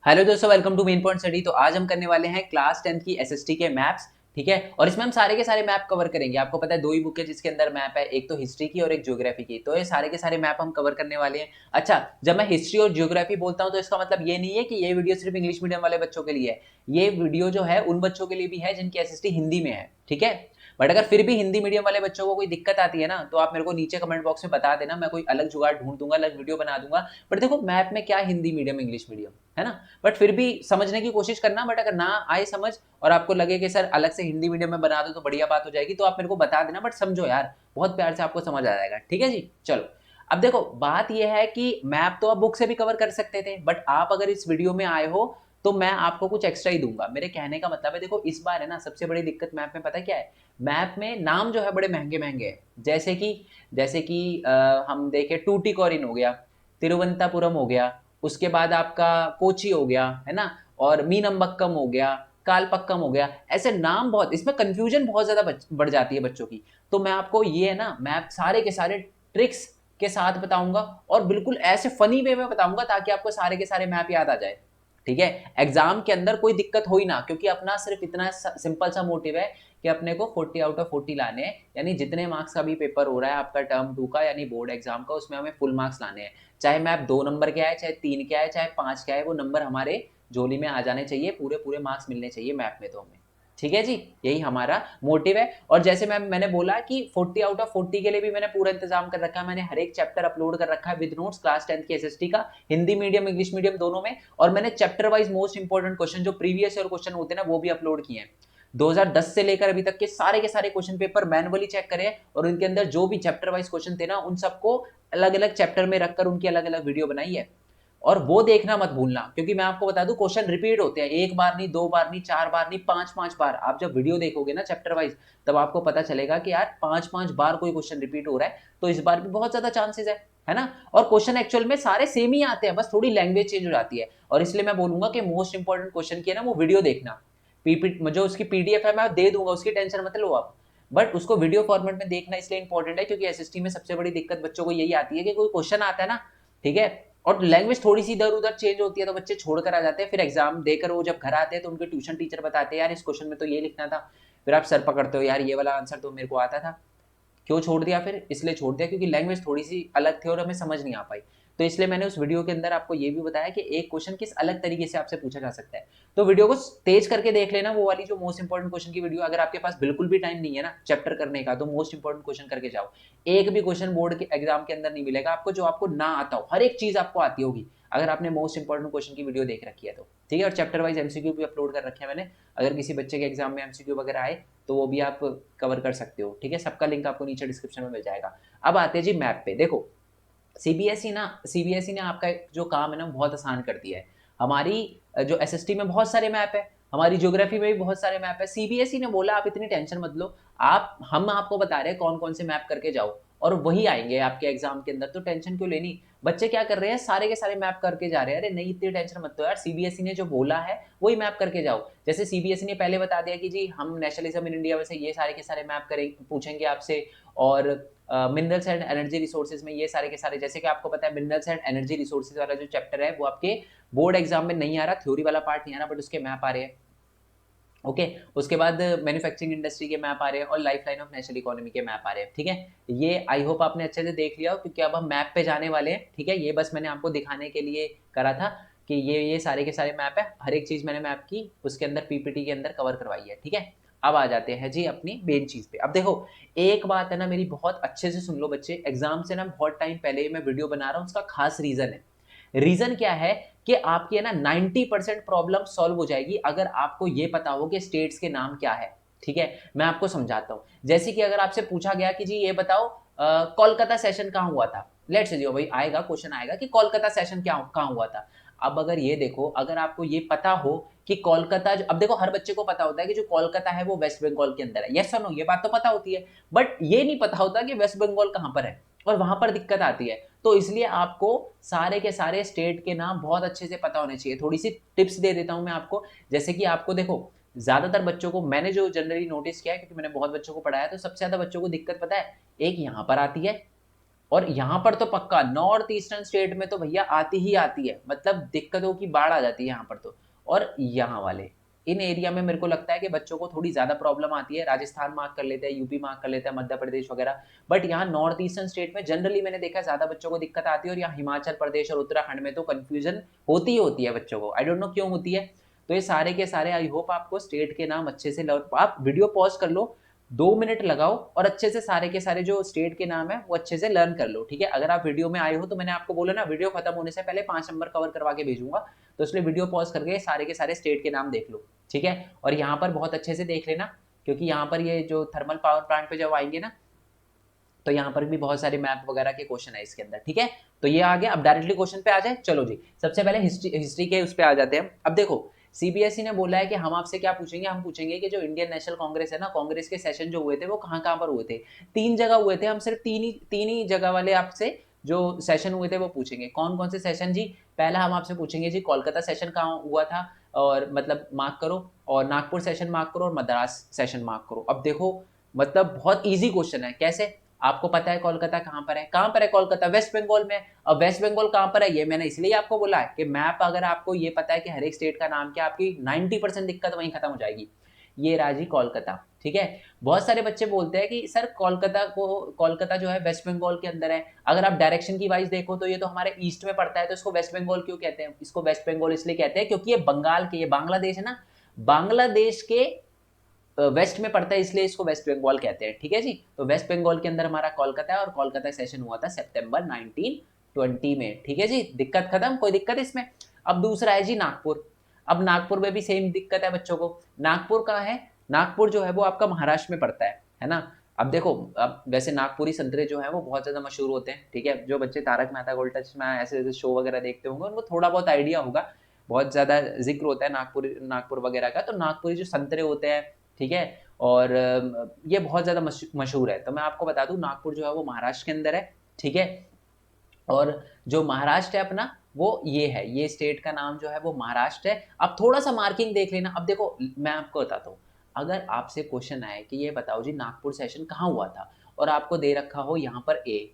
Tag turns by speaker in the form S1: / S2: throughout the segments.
S1: Hello दोस्तों, welcome to main point study. तो आज हम करने वाले हैं क्लास 10 की एसएसटी के मैप्स। ठीक है, और इसमें हम सारे के सारे मैप कवर करेंगे। आपको पता है दो ही बुक है जिसके अंदर मैप है, एक तो हिस्ट्री की और एक ज्योग्राफी की। तो ये सारे के सारे मैप हम कवर करने वाले हैं। अच्छा, जब मैं हिस्ट्री और ज्योग्राफी बोलता हूं तो इसका मतलब ये नहीं है कि ये वीडियो सिर्फ इंग्लिश मीडियम वाले बच्चों के लिए है। ये वीडियो जो है उन बच्चों के लिए भी है जिनकी एसएसटी हिंदी में है। ठीक है, बट अगर फिर भी हिंदी मीडियम वाले बच्चों को कोई दिक्कत आती है ना, तो आप मेरे को नीचे कमेंट बॉक्स में बता देना, मैं कोई अलग जुगाड़ ढूंढ दूंगा, अलग वीडियो बना दूंगा। बट देखो, मैप में क्या हिंदी मीडियम इंग्लिश मीडियम है ना। बट फिर भी समझने की कोशिश करना। बट अगर ना आए समझ और आपको लगे कि सर अलग से हिंदी मीडियम में बना दो तो बढ़िया बात हो जाएगी, तो आप मेरे को बता देना। बट समझो यार, बहुत प्यार से आपको समझ आ जाएगा। ठीक है जी, चलो। अब देखो, बात यह है कि मैप तो आप बुक से भी कवर कर सकते थे, बट आप अगर इस वीडियो में आए हो तो मैं आपको कुछ एक्स्ट्रा ही दूंगा। मेरे कहने का मतलब है, देखो इस बार है ना, सबसे बड़ी दिक्कत मैप में पता है क्या है? मैप में नाम जो है बड़े महंगे महंगे हैं। जैसे कि हम देखें, टूटीकोरिन हो गया, तिरुवनंतपुरम हो गया, उसके बाद आपका कोची हो गया, है ना, और मीनम्बक्कम हो गया, कालपक्कम हो गया। ऐसे नाम बहुत, इसमें कंफ्यूजन बहुत ज्यादा बढ़ जाती है बच्चों की। तो मैं आपको ये है ना मैप सारे के सारे ट्रिक्स के साथ बताऊंगा, और बिल्कुल ऐसे फनी वे में बताऊंगा ताकि आपको सारे के सारे मैप याद आ जाए। ठीक है, एग्जाम के अंदर कोई दिक्कत हो ही ना, क्योंकि अपना सिर्फ इतना सिंपल सा मोटिव है कि अपने को 40 आउट ऑफ 40 लाने हैं। यानी जितने मार्क्स का भी पेपर हो रहा है आपका टर्म 2 का, यानी बोर्ड एग्जाम का, उसमें हमें फुल मार्क्स लाने हैं। चाहे मैप 2 नंबर के आए, चाहे 3 के आए, चाहे 5 के आए, वो नंबर हमारे झोली में आ जाने चाहिए। पूरे पूरे मार्क्स मिलने चाहिए मैप में तो हमें। ठीक है जी, यही हमारा मोटिव है। और जैसे मैंने बोला कि 40 आउट ऑफ 40 के लिए भी मैंने पूरा इंतजाम कर रखा है। मैंने हर एक चैप्टर अपलोड कर रखा है विद नोट्स, क्लास 10 की एसएसटी का, हिंदी मीडियम इंग्लिश मीडियम दोनों में। और मैंने chapter wise most important question जो प्रीवियस ईयर क्वेश्चन होते हैं ना, वो भी अपलोड किए हैं। 2010 से लेकर अभी तक के सारे क्वेश्चन पेपर मैनुअली चेक करें, और उनके अंदर जो भी चैप्टर वाइज क्वेश्चन थे ना, उन सबको अलग अलग चैप्टर में रखकर उनकी अलग अलग वीडियो बनाई है। और वो देखना मत भूलना, क्योंकि मैं आपको बता दूं क्वेश्चन रिपीट होते हैं, एक बार नहीं, दो बार नहीं, चार बार नहीं, पांच पांच बार। आप जब वीडियो देखोगे ना चैप्टर वाइज, तब आपको पता चलेगा कि यार पांच पांच बार कोई क्वेश्चन रिपीट हो रहा है। तो इस बार भी बहुत ज्यादा चांसेस है ना। और क्वेश्चन एक्चुअल में सारे सेम ही आते हैं, बस थोड़ी लैंग्वेज चेंज हो जाती है। और इसलिए मैं बोलूंगा कि मोस्ट इंपॉर्टेंट क्वेश्चन की है ना, वो वीडियो देखना। पीपीटी जो उसकी पीडीएफ है मैं दे दूंगा, उसकी टेंशन मत लो आप। बट उसको वीडियो फॉर्मेट में देखना इसलिए इंपॉर्टेंट है, क्योंकि एसएसटी में सबसे बड़ी दिक्कत बच्चों को यही आती है कि कोई क्वेश्चन आता है ना, ठीक है, और लैंग्वेज थोड़ी सी इधर उधर चेंज होती है, तो बच्चे छोड़कर आ जाते हैं। फिर एग्जाम देकर वो जब घर आते हैं तो उनके ट्यूशन टीचर बताते हैं यार इस क्वेश्चन में तो ये लिखना था। फिर आप सर पकड़ते हो, यार ये वाला आंसर तो मेरे को आता था, क्यों छोड़ दिया? फिर इसलिए छोड़ दिया क्योंकि लैंग्वेज थोड़ी सी अलग थी और हमें समझ नहीं आ पाई। तो इसलिए मैंने उस वीडियो के अंदर आपको ये भी बताया कि एक क्वेश्चन किस अलग तरीके से आपसे पूछा जा सकता है। तो वीडियो को तेज करके देख लेना, वो वाली जो मोस्ट इंपॉर्टेंट क्वेश्चन की वीडियो। अगर आपके पास बिल्कुल भी टाइम नहीं है ना चैप्टर करने का, तो मोस्ट इंपॉर्टेंट क्वेश्चन करके जाओ। एक भी क्वेश्चन बोर्ड के एग्जाम के अंदर नहीं मिलेगा आपको जो आपको ना आता हो। हर एक चीज आपको आती होगी अगर आपने मोस्ट इंपॉर्टेंट क्वेश्चन की वीडियो देख रखी है तो। ठीक है, और चैप्टर वाइज एमसीक्यू भी अपलोड कर रखे हैं मैंने। अगर किसी बच्चे के एग्जाम में एमसीक्यू वगैरह आए तो वो भी आप कवर कर सकते हो। ठीक है, सबका लिंक आपको नीचे डिस्क्रिप्शन में मिल जाएगा। अब आते हैं जी मैप पे। देखो, सीबीएसई ने आपका जो काम है ना बहुत आसान कर दिया है। हमारी जो एसएसटी में बहुत सारे मैप है, हमारी ज्योग्राफी में भी बहुत सारे मैप है। सीबीएसई ने बोला आप इतनी टेंशन मत लो, आप हम आपको बता रहे हैं कौन कौन से मैप करके जाओ, और वही आएंगे आपके एग्जाम के अंदर। तो टेंशन क्यों लेनी? बच्चे क्या कर रहे हैं, सारे के सारे मैप करके जा रहे हैं। अरे नहीं, इतनी टेंशन मत लो यार, सीबीएसई ने जो बोला है वही मैप करके जाओ। जैसे सीबीएसई ने पहले बता दिया कि जी हम नेशनलिज्म इन इंडिया में से ये सारे के सारे मैप करें पूछेंगे आपसे, और मिनरल्स एंड एनर्जी रिसोर्सेज में ये सारे के सारे, जैसे कि आपको पता है मिनरल्स एंड एनर्जी रिसोर्सेज वाला जो चैप्टर है वो आपके बोर्ड एग्जाम में नहीं आ रहा, थ्योरी वाला पार्ट नहीं आ रहा, बट उसके मैप आ रहे हैं। ओके, उसके बाद मैन्युफैक्चरिंग इंडस्ट्री के मैप आ रहे हैं, और life line of national economy के मैप आ रहे हैं। ठीक है, ये आई होप आपने अच्छे से देख लिया हो, क्योंकि अब हम मैप पे जाने वाले हैं। ठीक है, ये बस मैंने आपको दिखाने के लिए करा था कि ये सारे के सारे मैप है। हर एक चीज मैंने मैप की उसके अंदर पीपीटी के अंदर कवर करवाई है। ठीक है, अब आ जाते हैं जी अपनी मेन चीज पे। अब देखो, एक बात है ना मेरी, बहुत अच्छे से सुन लो बच्चे, एग्जाम से ना बहुत टाइम पहले मैं वीडियो बना रहा हूँ, उसका खास रीजन है। रीजन क्या है कि आपकी है ना 90% प्रॉब्लम सॉल्व हो जाएगी अगर आपको ये पता हो कि स्टेट्स के नाम क्या है। ठीक है, मैं आपको समझाता हूं। जैसे कि अगर आपसे पूछा गया कि जी ये बताओ कोलकाता सेशन कहाँ हुआ था, लेट्स से भाई आएगा क्वेश्चन आएगा कि कोलकाता सेशन क्या कहाँ हुआ था। अब अगर ये देखो, अगर आपको ये पता हो कि कोलकाता, अब देखो हर बच्चे को पता होता है कि जो कोलकाता है वो वेस्ट बंगाल के अंदर है, यस और नो, ये बात तो पता होती है। बट ये नहीं पता होता कि वेस्ट बंगाल कहाँ पर है, और वहां पर दिक्कत आती है। तो इसलिए आपको सारे के सारे स्टेट के नाम बहुत अच्छे से पता होने चाहिए। थोड़ी सी टिप्स दे देता हूं मैं आपको। जैसे कि आपको देखो, ज्यादातर बच्चों को मैंने जो जनरली नोटिस किया है, क्योंकि मैंने बहुत बच्चों को पढ़ाया, तो सबसे ज्यादा बच्चों को दिक्कत पता है, एक यहां पर आती है, और यहाँ पर तो पक्का नॉर्थ ईस्टर्न स्टेट में तो भैया आती ही आती है, मतलब दिक्कतों की बाढ़ आ जाती है यहाँ पर तो। और यहाँ वाले इन एरिया में मेरे को लगता है कि बच्चों को थोड़ी ज़्यादा प्रॉब्लम आती है। राजस्थान मार्क कर लेते हैं, यूपी मार्क कर लेते हैं, मध्य प्रदेश वगैरह। बट यहाँ नॉर्थ ईस्टर्न स्टेट में जनरली मैंने देखा है ज़्यादा बच्चों को दिक्कत आती है, और यहाँ हिमाचल प्रदेश और उत्तराखंड में तो कन्फ्यूजन होती ही होती है बच्चों को, आई डोंट नो क्यों होती है। तो ये सारे के सारे आई होप आपको स्टेट के नाम अच्छे से आप वीडियो पॉज कर लो, 2 मिनट लगाओ और अच्छे से सारे के सारे जो स्टेट के नाम है वो अच्छे से लर्न कर लो, ठीक है। अगर आप वीडियो में आए हो तो मैंने आपको बोला ना, वीडियो खत्म होने से पहले 5 नंबर कवर करवा के भेजूंगा, तो इसलिए वीडियो पॉज करके सारे के सारे स्टेट के नाम देख लो, ठीक है। और यहाँ पर बहुत अच्छे से देख लेना, क्योंकि यहाँ पर ये जो थर्मल पावर प्लांट पे जब आएंगे ना, तो यहाँ पर भी बहुत सारे मैप वगैरह के क्वेश्चन है इसके अंदर, ठीक है। तो ये आ गया, अब डायरेक्टली क्वेश्चन पे आ जाए। चलो जी, सबसे पहले हिस्ट्री के उस पे आ जाते हैं। अब देखो सीबीएसई ने बोला है कि हम आपसे क्या पूछेंगे, हम पूछेंगे कि जो इंडियन नेशनल कांग्रेस है ना, कांग्रेस के सेशन जो हुए थे वो कहाँ कहाँ पर हुए थे। 3 जगह हुए थे, हम सिर्फ तीन ही जगह वाले आपसे जो सेशन हुए थे वो पूछेंगे। कौन कौन से सेशन जी? पहला हम आपसे पूछेंगे जी कोलकाता सेशन कहाँ हुआ था, और मतलब मार्क करो, और नागपुर सेशन मार्क करो, और मद्रास सेशन मार्क करो। अब देखो मतलब बहुत ईजी क्वेश्चन है। कैसे? आपको पता है कोलकाता कहाँ पर है? कहाँ पर है कोलकाता? वेस्ट बंगाल में। अब वेस्ट बंगाल कहाँ पर है, ये मैंने इसलिए आपको बोला है कि मैप अगर आपको ये पता है कि हर एक स्टेट का नाम क्या, आपकी 90% दिक्कत वहीं खत्म हो जाएगी। ये राजी कोलकाता, ठीक है। बहुत सारे बच्चे बोलते हैं कि सर कोलकाता जो है वेस्ट बंगाल के अंदर है। अगर आप डायरेक्शन की वाइज देखो तो ये तो हमारे ईस्ट में पड़ता है, तो इसको वेस्ट बंगाल क्यों कहते हैं? इसको वेस्ट बंगाल इसलिए कहते हैं क्योंकि ये बंगाल के, ये बांग्लादेश है ना, बांग्लादेश के वेस्ट में पड़ता है, इसलिए इसको वेस्ट बंगाल कहते हैं, ठीक है जी। तो वेस्ट बंगाल के अंदर हमारा कोलकाता है, और कोलकाता सेशन हुआ था सितंबर 1920 में, ठीक है जी। दिक्कत खत्म, कोई दिक्कत इसमें। अब दूसरा है जी नागपुर। अब नागपुर में भी सेम दिक्कत है बच्चों को। नागपुर कहाँ है? नागपुर जो है वो आपका महाराष्ट्र में पड़ता है ना। अब देखो, अब वैसे नागपुरी संतरे जो है वो बहुत ज्यादा मशहूर होते हैं, ठीक है। जो बच्चे तारक मेहता का उल्टा चश्मा ऐसे ऐसे शो वगैरह देखते होंगे उनको थोड़ा बहुत आइडिया होगा। बहुत ज्यादा जिक्र होता है नागपुर वगैरह का। तो नागपुरी जो संतरे होते हैं, ठीक है, और ये बहुत ज़्यादा मशहूर है। तो मैं आपको बता दूं नागपुर जो है वो महाराष्ट्र के अंदर है, ठीक है। और जो महाराष्ट्र है अपना, वो ये है, ये स्टेट का नाम जो है वो महाराष्ट्र है। अब थोड़ा सा मार्किंग देख लेना। अब देखो मैं आपको बताता हूँ, अगर आपसे क्वेश्चन आए कि ये बताओ जी नागपुर सेशन कहाँ हुआ था, और आपको दे रखा हो यहाँ पर ए,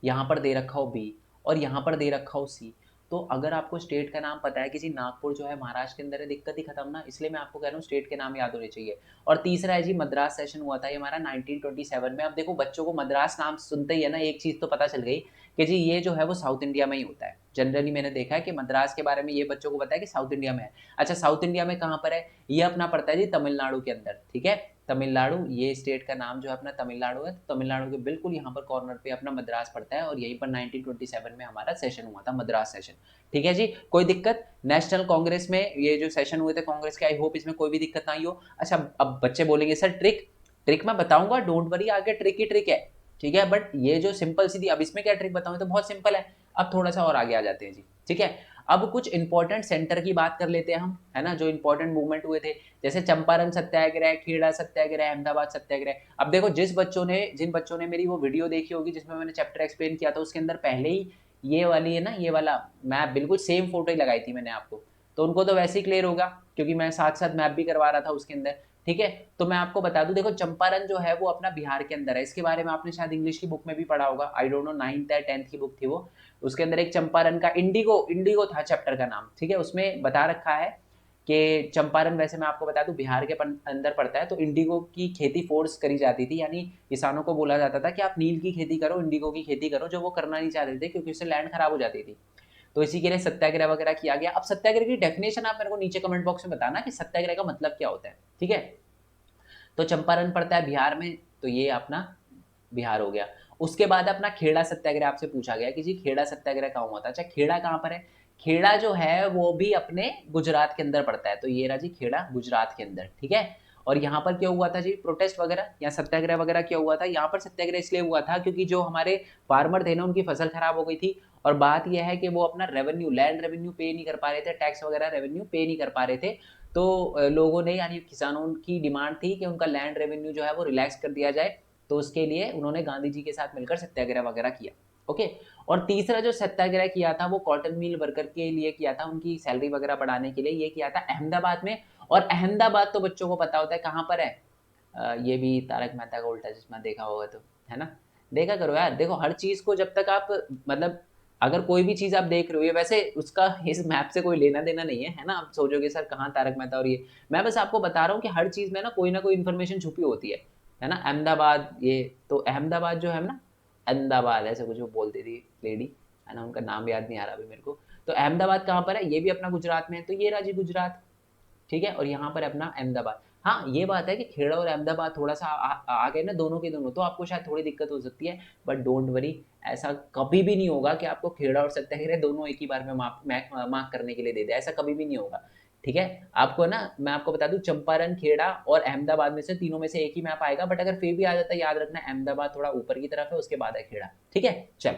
S1: यहाँ पर दे रखा हो बी, और यहाँ पर दे रखा हो सी, तो अगर आपको स्टेट का नाम पता है कि जी नागपुर जो है महाराष्ट्र के अंदर है, दिक्कत ही खत्म ना। इसलिए मैं आपको कह रहा हूँ स्टेट के नाम याद होने चाहिए। और तीसरा है जी मद्रास सेशन हुआ था, ये हमारा 1927 में। अब देखो बच्चों को मद्रास नाम सुनते ही है ना एक चीज़ तो पता चल गई कि जी ये जो है वो साउथ इंडिया में ही होता है। जनरली मैंने देखा है कि मद्रास के बारे में ये बच्चों को पता है कि साउथ इंडिया में है। अच्छा साउथ इंडिया में कहाँ पर है? ये अपना पड़ता है जी तमिलनाडु के अंदर, ठीक है। तमिलनाडु, ये स्टेट का नाम जो है अपना तमिलनाडु है। तो तमिलनाडु के बिल्कुल यहाँ पर कॉर्नर पे अपना मद्रास पड़ता है, और यहीं पर 1927 में हमारा सेशन हुआ था, मद्रास सेशन, ठीक है जी। कोई दिक्कत? नेशनल कांग्रेस में ये जो सेशन हुए थे कांग्रेस के, आई होप इसमें कोई भी दिक्कत ना हो। अच्छा अब बच्चे बोलेंगे सर ट्रिक, ट्रिक मैं बताऊंगा, डोंट वरी, आगे ट्रिक ही ट्रिक है, ठीक है। बट ये जो सिंपल सी थी, अब इसमें क्या ट्रिक बताऊं, तो बहुत सिंपल है। अब थोड़ा सा और आगे आ जाते हैं जी, ठीक है। अब कुछ इंपॉर्टेंट सेंटर की बात कर लेते हैं हम, है ना, जो इंपॉर्टेंट मूवमेंट हुए थे, जैसे चंपारण सत्याग्रह, खेड़ा सत्याग्रह, अहमदाबाद सत्याग्रह। अब देखो जिन बच्चों ने मेरी वो वीडियो देखी होगी जिसमें मैंने चैप्टर एक्सप्लेन किया था, उसके अंदर पहले ही ये वाली है ना, ये वाला मैप बिल्कुल सेम फोटो ही लगाई थी मैंने आपको, तो उनको तो वैसे ही क्लियर होगा क्योंकि मैं साथ साथ मैप भी करवा रहा था उसके अंदर, ठीक है। तो मैं आपको बता दूं, देखो चंपारण जो है वो अपना बिहार के अंदर है। इसके बारे में आपने शायद इंग्लिश की बुक में भी पढ़ा होगा, आई डोंट नो 9th या 10th की बुक थी वो। उसके अंदर एक चंपारण का इंडिगो इंडिगो था चैप्टर का नाम, ठीक है। उसमें बता रखा है कि चंपारण, वैसे मैं आपको बता दूं बिहार के अंदर पड़ता है। तो इंडिगो की खेती फोर्स करी जाती थी, यानी किसानों को बोला जाता था कि आप नील की खेती करो, इंडिगो की खेती करो, जो वो करना नहीं चाहते थे क्योंकि उससे लैंड खराब हो जाती थी। तो इसी के लिए सत्याग्रह वगैरह किया गया। अब सत्याग्रह की डेफिनेशन आप मेरे को नीचे कमेंट बॉक्स में बताना कि सत्याग्रह का मतलब क्या होता है, ठीक है। तो चंपारण पड़ता है बिहार में, तो ये अपना बिहार हो गया। उसके बाद अपना खेड़ा सत्याग्रह आपसे पूछा गया कि जी खेड़ा सत्याग्रह कहाँ हुआ था। अच्छा खेड़ा कहाँ पर है? खेड़ा जो है वो भी अपने गुजरात के अंदर पड़ता है, तो ये रहा जी खेड़ा गुजरात के अंदर, ठीक है। और यहाँ पर क्या हुआ था जी, प्रोटेस्ट वगैरह या सत्याग्रह वगैरह क्या हुआ था? यहाँ पर सत्याग्रह इसलिए हुआ था क्योंकि जो हमारे फार्मर थे ना, उनकी फसल खराब हो गई थी। और बात यह है कि वो अपना रेवेन्यू, लैंड रेवेन्यू पे नहीं कर पा रहे थे, टैक्स वगैरह रेवेन्यू पे नहीं कर पा रहे थे। तो लोगों ने, यानी किसानों की डिमांड थी कि उनका लैंड रेवेन्यू जो है वो रिलैक्स कर दिया जाए। तो उसके लिए उन्होंने गांधी जी के साथ मिलकर सत्याग्रह वगैरह किया, ओके। और तीसरा जो सत्याग्रह किया था वो कॉटन मिल वर्कर के लिए किया था, उनकी सैलरी वगैरह बढ़ाने के लिए ये किया था अहमदाबाद में। और अहमदाबाद तो बच्चों को पता होता है कहाँ पर है, ये भी तारक मेहता का उल्टा चश्मा देखा होगा तो, है ना। देखा करो यार। देखो हर चीज को जब तक आप मतलब अगर कोई भी चीज आप देख रहे हो, ये वैसे उसका इस मैप से कोई लेना देना नहीं है, है ना। आप सोचोगे सर कहाँ तारक मेहता और ये, मैं बस आपको बता रहा हूँ कि हर चीज में ना कोई इन्फॉर्मेशन छुपी होती है ना। अहमदाबाद, ये तो अहमदाबाद जो है ना, अहमदाबाद ऐसे कुछ वो बोलती थी लेडी, है ना, उनका नाम याद नहीं आ रहा अभी मेरे को। तो अहमदाबाद कहाँ पर है, ये भी अपना गुजरात में है, तो ये रहा जी गुजरात, ठीक है। और यहाँ पर अपना अहमदाबाद। हाँ ये बात है कि खेड़ा और अहमदाबाद थोड़ा सा आ गए ना दोनों के दोनों, तो आपको शायद थोड़ी दिक्कत हो सकती है, बट डोंट वरी, ऐसा कभी भी नहीं होगा कि आपको खेड़ा और सत्याग्रह दोनों एक ही बार में मार्क करने के लिए दे दे, ऐसा कभी भी नहीं होगा, ठीक है। आपको ना मैं आपको बता दूं, चंपारण, खेड़ा और अहमदाबाद में से तीनों में से एक ही मैप आएगा, बट अगर फिर भी आ जाता है याद रखना अहमदाबाद थोड़ा ऊपर की तरफ है, उसके बाद है खेड़ा, ठीक है। चल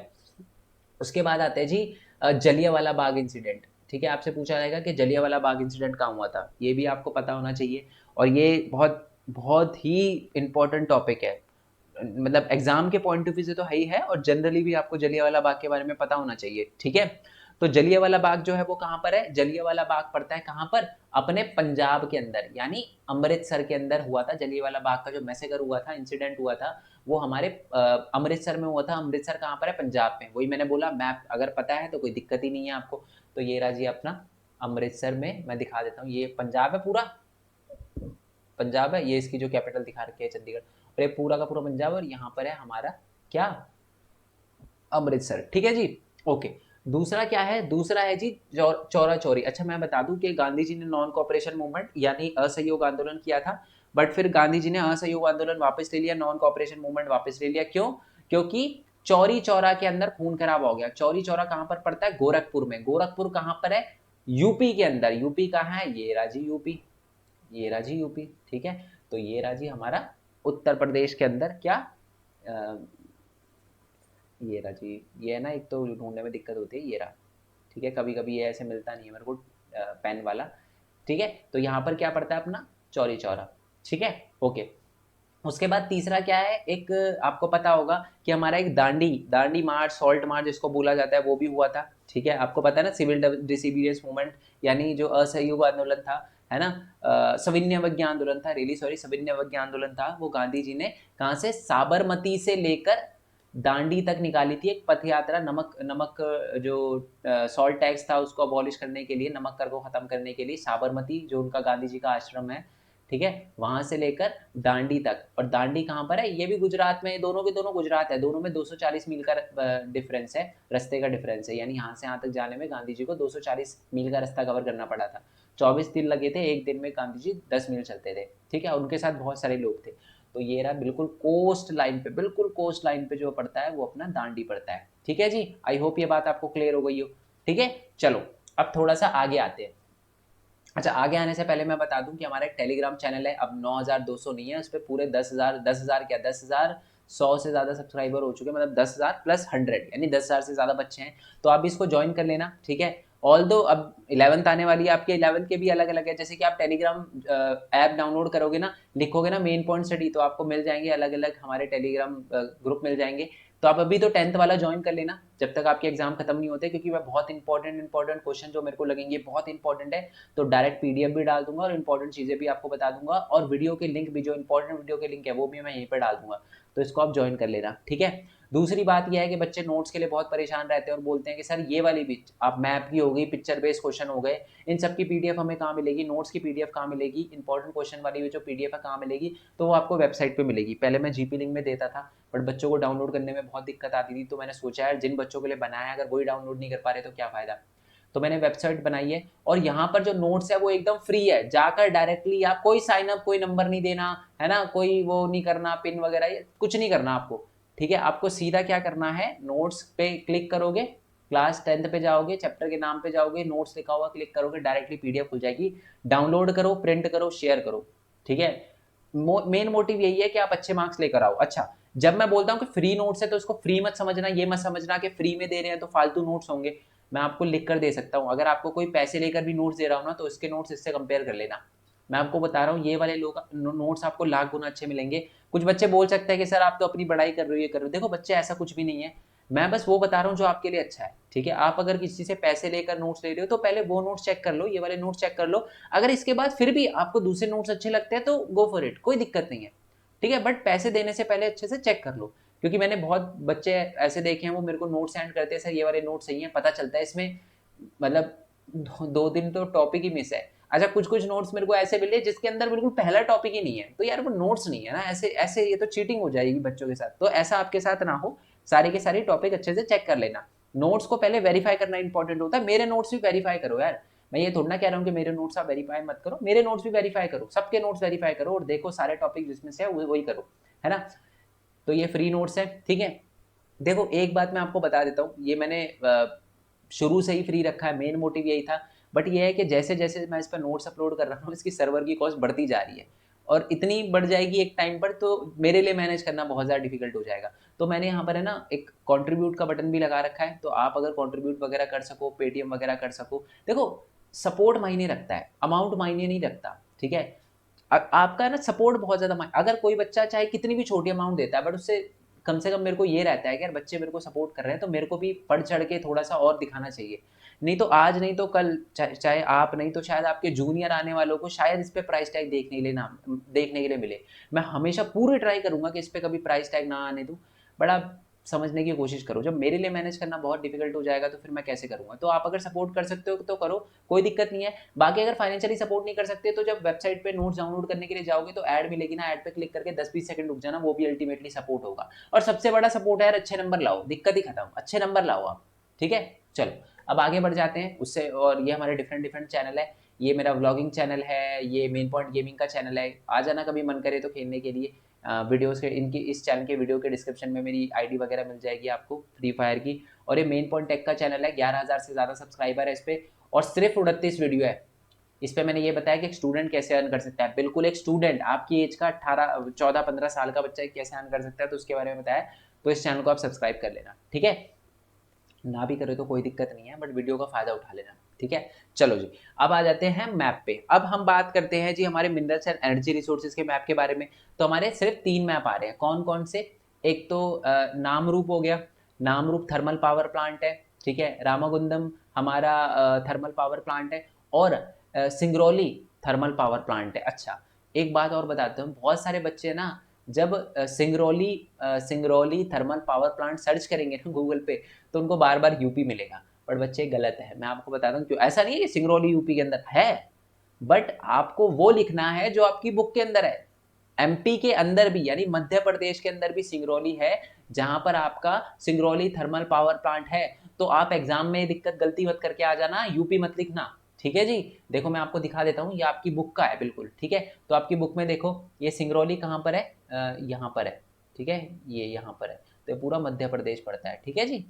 S1: उसके बाद आते हैं जी जलियांवाला बाग इंसिडेंट, ठीक है। आपसे पूछा जाएगा कि जलियांवाला बाग इंसिडेंट कहाँ हुआ था, ये भी आपको पता होना चाहिए। और ये बहुत बहुत ही इंपॉर्टेंट टॉपिक है, मतलब एग्जाम के पॉइंट ऑफ व्यू से तो है ही है, और जनरली भी आपको जलियांवाला बाग के बारे में पता होना चाहिए, ठीक है। तो जलियांवाला बाग जो है वो कहाँ पर है, जलियांवाला बाग पड़ता है कहाँ पर, अपने पंजाब के अंदर, यानी अमृतसर के अंदर हुआ था। जलियांवाला बाग का जो मैसेकर हुआ था, इंसिडेंट हुआ था, वो हमारे अमृतसर में हुआ था। अमृतसर कहाँ पर है, पंजाब में। वही मैंने बोला, मैप अगर पता है तो कोई दिक्कत ही नहीं है आपको। तो ये रहा जी अपना अमृतसर में, मैं दिखा देता हूँ, ये पंजाब है पूरा, पंजाब है, ये इसकी जो कैपिटल दिखा रखी है चंडीगढ़, और ये पूरा का पूरा पंजाब, और यहाँ पर है हमारा क्या, अमृतसर, ठीक है जी। ओके, दूसरा क्या है, दूसरा है जी चौरा चौरी। अच्छा मैं बता दूं कि गांधी जी ने नॉन कॉपरेशन मूवमेंट यानी असहयोग आंदोलन किया था, बट फिर गांधी जी ने असहयोग आंदोलन वापस ले लिया, नॉन कॉपरेशन मूवमेंट वापस ले लिया। क्यों, क्योंकि चौरी चौरा के अंदर खून खराब हो गया। चौरी चौरा कहां पर पड़ता है, गोरखपुर में। गोरखपुर कहां पर है, यूपी के अंदर। यूपी कहाँ है, ये राजी यूपी, ये राजी यूपी, ठीक है। तो ये राजी हमारा उत्तर प्रदेश के अंदर क्या, ये रहा जी, ये है ना, एक तो ढूंढने में दिक्कत होती है, ये रहा, ठीक है। कभी कभी ये ऐसे मिलता नहीं है मेरे को पेन वाला, ठीक है। तो यहाँ पर क्या पड़ता है अपना, चौरी चौरा, ठीक है। ओके, उसके बाद तीसरा क्या है, एक आपको पता होगा कि हमारा एक दांडी दांडी मार्च, सॉल्ट मार्च जिसको बोला जाता है, वो भी हुआ था, ठीक है। आपको पता है ना, सिविल डिसोबीडियंस मूवमेंट, यानी जो असहयोग आंदोलन था, है ना, सविनय आंदोलन था, रियली सॉरी, सविनय आंदोलन था। वो गांधी जी ने कहाँ से, साबरमती से लेकर दांडी तक निकाली थी, एक पथ यात्रा। नमक नमक जो सॉल्ट टैक्स था उसको अबॉलिश करने के लिए, नमक कर को खत्म करने के लिए, साबरमती जो उनका गांधी जी का आश्रम है, ठीक है, वहां से लेकर दांडी तक। और दांडी कहाँ पर है, ये भी गुजरात में, दोनों के दोनों गुजरात है। दोनों में 240 मील का डिफरेंस है, रास्ते का डिफरेंस है, यानी यहाँ से यहाँ तक जाने में गांधी जी को 240 मील का रास्ता कवर करना पड़ा था। 24 दिन लगे थे, एक दिन में गांधी जी 10 मील चलते थे, ठीक है। उनके साथ बहुत सारे लोग थे। तो ये रहा बिल्कुल कोस्ट लाइन पे, बिल्कुल कोस्ट लाइन पे जो पड़ता है वो अपना दांडी पड़ता है, ठीक है जी। आई होप ये बात आपको क्लियर हो गई हो, ठीक है। चलो अब थोड़ा सा आगे आते हैं। अच्छा, आगे आने से पहले मैं बता दूं कि हमारा एक टेलीग्राम चैनल है, अब 9200 नहीं है, उस पर पूरे 10,000 क्या 10,100 से ज़्यादा सब्सक्राइबर हो चुके हैं, मतलब 10,000 प्लस 100, यानी 10,000 से ज़्यादा बच्चे हैं। तो आप इसको ज्वाइन कर लेना, ठीक है। ऑल दो अब 11th आने वाली है आपके, 11th के भी अलग अलग है। जैसे कि आप टेलीग्राम ऐप डाउनलोड करोगे ना, लिखोगे ना मेन पॉइंट स्टडी, तो आपको मिल जाएंगे अलग अलग हमारे टेलीग्राम ग्रुप मिल जाएंगे। तो आप अभी तो 10th वाला ज्वाइन कर लेना जब तक आपके एग्जाम खत्म नहीं होते, क्योंकि मैं बहुत इंपॉर्टेंट क्वेश्चन जो मेरे को लगेंगे बहुत इंपॉर्टेंट है, तो डायरेक्ट पीडीएफ भी डाल दूंगा और इंपॉर्टेंट चीजें भी आपको बता दूंगा, और वीडियो के लिंक भी, जो इंपॉर्टेंट वीडियो के लिंक है वो भी मैं यहीं पर डाल दूंगा। तो इसको आप ज्वाइन कर लेना, ठीक है। दूसरी बात यह है कि बच्चे नोट्स के लिए बहुत परेशान रहते हैं और बोलते हैं कि सर ये वाली भी, आप मैप की हो गई, पिक्चर बेस्ड क्वेश्चन हो गए, इन सब की पीडीएफ हमें कहाँ मिलेगी, नोट्स की पीडीएफ कहाँ मिलेगी, इंपॉर्टेंट क्वेश्चन वाली जो पीडीएफ है कहाँ मिलेगी, तो वो आपको वेबसाइट पे मिलेगी। पहले मैं जीपी लिंक में देता था, बट बच्चों को डाउनलोड करने में बहुत दिक्कत आती थी, तो मैंने सोचा है जिन बच्चों के लिए बनाया है, अगर वही डाउनलोड नहीं कर पा रहे तो क्या फायदा। तो मैंने वेबसाइट बनाई है, और यहाँ पर जो नोट्स है वो एकदम फ्री है, जाकर डायरेक्टली आप, कोई साइन अप, कोई नंबर नहीं देना, है ना, कोई वो नहीं करना, पिन वगैरह कुछ नहीं करना आपको, ठीक है। आपको सीधा क्या करना है, नोट्स पे क्लिक करोगे, क्लास 10th पे जाओगे, चैप्टर के नाम पे जाओगे, नोट्स लिखा हुआ क्लिक करोगे, डायरेक्टली पीडीएफ खुल जाएगी। डाउनलोड करो, प्रिंट करो, शेयर करो, ठीक है। मेन मोटिव यही है कि आप अच्छे मार्क्स लेकर आओ। अच्छा, जब मैं बोलता हूँ कि फ्री नोट्स है, तो इसको फ्री मत समझना, ये मत समझना कि फ्री में दे रहे हैं तो फालतू नोट्स होंगे। मैं आपको लिख कर दे सकता हूँ, अगर आपको कोई पैसे लेकर भी नोट्स दे रहा हूँ ना, तो इसके नोट्स इससे कंपेयर कर लेना। मैं आपको बता रहा हूँ, ये वाले लोग नोट्स आपको लाख गुना अच्छे मिलेंगे। कुछ बच्चे बोल सकते हैं कि सर आप तो अपनी पढ़ाई कर रहे हो, ये कर रहे हो। देखो बच्चे, ऐसा कुछ भी नहीं है, मैं बस वो बता रहा हूँ जो आपके लिए अच्छा है, ठीक है। आप अगर किसी से पैसे लेकर नोट्स ले रहे हो, तो पहले वो नोट्स चेक कर लो, ये वाले नोट्स चेक कर लो। अगर इसके बाद फिर भी आपको दूसरे नोट्स अच्छे लगते हैं तो गो फॉर इट, कोई दिक्कत नहीं है, ठीक है। बट पैसे देने से पहले अच्छे से चेक कर लो, क्योंकि मैंने बहुत बच्चे ऐसे देखे हैं, वो मेरे को नोट सेंड करते हैं, सर ये वाले नोट सही हैं, पता चलता है इसमें मतलब 2 दिन तो टॉपिक ही मिस है। अच्छा, कुछ नोट्स मेरे को ऐसे मिले जिसके अंदर बिल्कुल पहला टॉपिक ही नहीं है, तो यार वो नोट्स नहीं है ना, ऐसे ऐसे ये तो चीटिंग हो जाएगी बच्चों के साथ। तो ऐसा आपके साथ ना हो, सारे के सारे टॉपिक अच्छे से चेक कर लेना। नोट्स को पहले वेरीफाई करना इंपॉर्टेंट होता है। मेरे नोट्स भी वेरीफाई करो यार, मैं ये थोड़ा ना कह रहा हूँ कि मेरे नोट्स आप वेरीफाई मत करो, मेरे नोट्स भी वेरीफाई करो, सबके नोट्स वेरीफाई करो और देखो सारे टॉपिक जिसमें से है वही करो, है ना। तो ये फ्री नोट्स है, ठीक है। देखो एक बात मैं आपको बता देता हूँ, ये मैंने शुरू से ही फ्री रखा है, मेन मोटिव यही था। बट ये है कि जैसे जैसे मैं इस पर नोट्स अपलोड कर रहा हूँ, इसकी सर्वर की कॉस्ट बढ़ती जा रही है और इतनी बढ़ जाएगी एक टाइम पर, तो मेरे लिए मैनेज करना बहुत ज़्यादा डिफिकल्ट हो जाएगा। तो मैंने यहाँ पर है ना एक कंट्रीब्यूट का बटन भी लगा रखा है, तो आप अगर कंट्रीब्यूट वगैरह कर सको, पेटीएम वगैरह कर सको। देखो सपोर्ट मायने रखता है, अमाउंट मायने नहीं रखता, ठीक है। आपका ना सपोर्ट बहुत ज़्यादा, अगर कोई बच्चा चाहे कितनी भी छोटी अमाउंट देता है, बट उससे कम से कम मेरे को ये रहता है कि यार बच्चे मेरे को सपोर्ट कर रहे हैं, तो मेरे को भी बढ़ चढ़ के थोड़ा सा और दिखाना चाहिए। नहीं तो आज नहीं तो कल, चाहे आप नहीं तो शायद आपके जूनियर आने वालों को शायद इस पे प्राइस टैग देखने के लिए मिले। मैं हमेशा पूरी ट्राई करूंगा कि इस पे कभी प्राइस टैग ना आने दूं। बड़ा समझने की कोशिश करो, जब मेरे लिए मैनेज करना बहुत डिफिकल्ट हो जाएगा तो फिर मैं कैसे करूंगा। तो आप अगर सपोर्ट कर सकते हो तो करो, कोई दिक्कत नहीं है। बाकी अगर फाइनेंशियली सपोर्ट नहीं कर सकते तो जब वेबसाइट पे नोट्स डाउनलोड करने के लिए जाओगे तो ऐड मिलेगी ना, ऐड पे क्लिक करके 10-20 सेकंड रुक जाना, वो भी अल्टीमेटली सपोर्ट होगा। और सबसे बड़ा सपोर्ट है यार, अच्छे नंबर लाओ, दिक्कत ही खत्म, अच्छे नंबर लाओ आप, ठीक है। चलो अब आगे बढ़ जाते हैं उससे, और ये हमारे डिफरेंट डिफरेंट चैनल है। ये मेरा व्लॉगिंग चैनल है, ये मेन पॉइंट गेमिंग का चैनल है, आ जाना कभी मन करे तो खेलने के लिए। वीडियोस के इनकी इस चैनल के वीडियो के डिस्क्रिप्शन में मेरी आईडी वगैरह मिल जाएगी आपको फ्री फायर की। और ये मेन पॉइंट टेक का चैनल है, 11,000 से ज़्यादा सब्सक्राइबर है इस पर, और सिर्फ 38 वीडियो है इस पे। मैंने ये बताया कि एक स्टूडेंट कैसे अर्न कर सकता है, बिल्कुल एक स्टूडेंट आपकी एज का 14 15 साल का बच्चा कैसे अर्न कर सकता है, तो उसके बारे में बताया। तो इस चैनल को आप सब्सक्राइब कर लेना, ठीक है। ना भी करे तो कोई दिक्कत नहीं है, बट वीडियो का फायदा उठा लेना, ठीक है। चलो जी, अब आ जाते हैं मैप पे। अब हम बात करते हैं जी हमारे मिनरल्स एंड एनर्जी रिसोर्सेज के मैप के बारे में। तो हमारे सिर्फ 3 मैप आ रहे हैं, कौन कौन से। एक तो नामरूप हो गया, नामरूप थर्मल पावर प्लांट है, ठीक है। रामागुंडम हमारा थर्मल पावर प्लांट है, और सिंगरौली थर्मल पावर प्लांट है। अच्छा, एक बात और बताता हूँ, बहुत सारे बच्चे ना जब Singrauli thermal power plant search करेंगे ना गूगल पे, तो उनको बार बार यूपी मिलेगा। पर बच्चे गलत है, मैं आपको बताता हूँ क्यों। ऐसा नहीं है कि सिंगरौली यूपी के अंदर है, बट आपको वो लिखना है जो आपकी बुक के अंदर है। एमपी के अंदर भी, यानी मध्य प्रदेश के अंदर भी सिंगरौली है, जहां पर आपका सिंगरौली थर्मल पावर प्लांट है। तो आप एग्जाम में दिक्कत गलती मत करके आ जाना, यूपी मत लिखना, ठीक है जी। देखो मैं आपको दिखा देता हूँ, ये आपकी बुक का है बिल्कुल, ठीक है। तो आपकी बुक में देखो ये सिंगरौली कहाँ पर है, यहाँ पर है, ठीक है, ये यहाँ पर है। तो पूरा मध्य प्रदेश पड़ता है, ठीक है जी।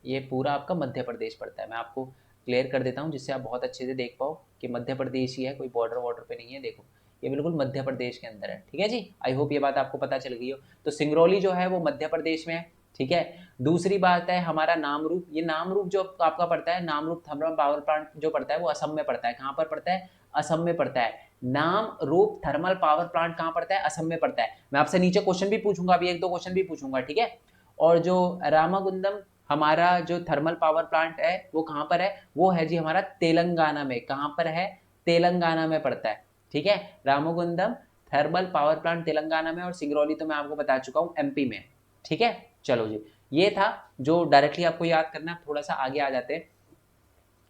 S1: ये पूरा आपका मध्य प्रदेश पड़ता है। मैं आपको क्लियर कर देता हूँ जिससे आप बहुत अच्छे से देख पाओ कि मध्य प्रदेश ही है, कोई बॉर्डर वॉर्डर पे नहीं है। देखो ये बिल्कुल मध्य प्रदेश के अंदर है, ठीक है जी। आई होप ये बात आपको पता चल गई हो। तो सिंगरौली जो है वो मध्य प्रदेश में है, ठीक है। दूसरी बात है हमारा नामरूप, ये नामरूप जो आपका पड़ता है, नामरूप थर्मल पावर प्लांट जो पड़ता है वो असम में पड़ता है। कहाँ पर पड़ता है, असम में पड़ता है। नामरूप थर्मल पावर प्लांट कहाँ पड़ता है, असम में पड़ता है। मैं आपसे नीचे क्वेश्चन भी पूछूंगा, अभी 1-2 क्वेश्चन भी पूछूंगा, ठीक है। और जो रामागुंडम हमारा जो थर्मल पावर प्लांट है वो कहाँ पर है, वो है जी हमारा तेलंगाना में। कहाँ पर है, तेलंगाना में पड़ता है, ठीक है। Ramagundam thermal power plant Telangana में, और सिंगरौली तो मैं आपको बता चुका हूँ एमपी में, ठीक है। चलो जी, ये था जो डायरेक्टली आपको याद करना है। थोड़ा सा आगे आ जाते हैं,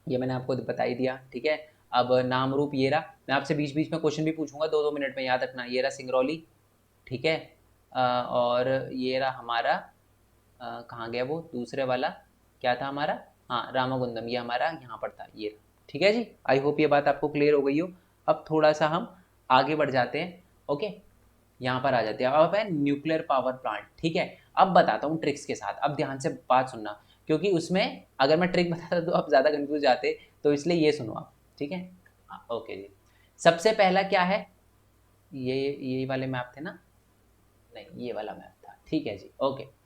S1: ये मैंने आपको बता ही दिया, ठीक है। अब नाम रूप ये रहा, मैं आपसे बीच बीच में क्वेश्चन भी पूछूंगा, 2-2 मिनट में याद रखना। ये रहा सिंगरौली, ठीक है। और ये रहा हमारा कहाँ गया वो दूसरे वाला, क्या था हमारा, हाँ रामागुंडम, ये हमारा यहाँ पर था, ये रहा, ठीक है जी। आई होप ये बात आपको क्लियर हो गई हो। अब थोड़ा सा हम आगे बढ़ जाते हैं, ओके। यहाँ पर आ जाते हैं, अब है न्यूक्लियर पावर प्लांट, ठीक है। अब बताता हूँ ट्रिक्स के साथ, अब ध्यान से बात सुनना, क्योंकि उसमें अगर मैं ट्रिक बताता तो आप ज़्यादा कंफ्यूज जाते, तो इसलिए ये सुनो आप, ठीक है। ओके जी, सबसे पहला क्या है, ये वाले मैप थे ना, नहीं ये वाला मैप था, ठीक है जी, ओके।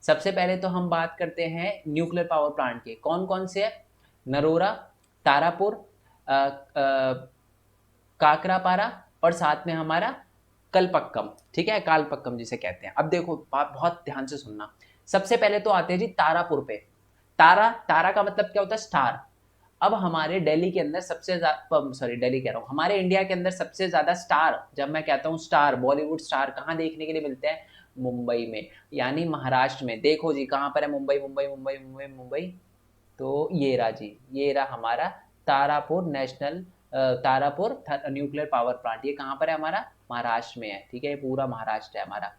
S1: सबसे पहले तो हम बात करते हैं न्यूक्लियर पावर प्लांट के, कौन कौन से है, नरोरा, तारापुर, काकरापारा, और साथ में हमारा कलपक्कम, ठीक है, कालपक्कम जिसे कहते हैं। अब देखो बात बहुत ध्यान से सुनना, सबसे पहले तो आते हैं जी तारापुर पे। तारा, तारा का मतलब क्या होता है, स्टार। अब हमारे दिल्ली के अंदर सबसे ज्यादा, सॉरी दिल्ली कह रहा हूँ, हमारे इंडिया के अंदर सबसे ज्यादा स्टार, जब मैं कहता हूँ स्टार, बॉलीवुड स्टार कहाँ देखने के लिए मिलते हैं, मुंबई में, यानी महाराष्ट्र में। देखो जी कहाँ पर है मुंबई, मुंबई मुंबई मुंबई मुंबई, तो ये रहा जी, ये रहा हमारा Tarapur national Tarapur nuclear power plant. ये कहाँ पर है हमारा, महाराष्ट्र में है, ठीक है, ये पूरा महाराष्ट्र है हमारा।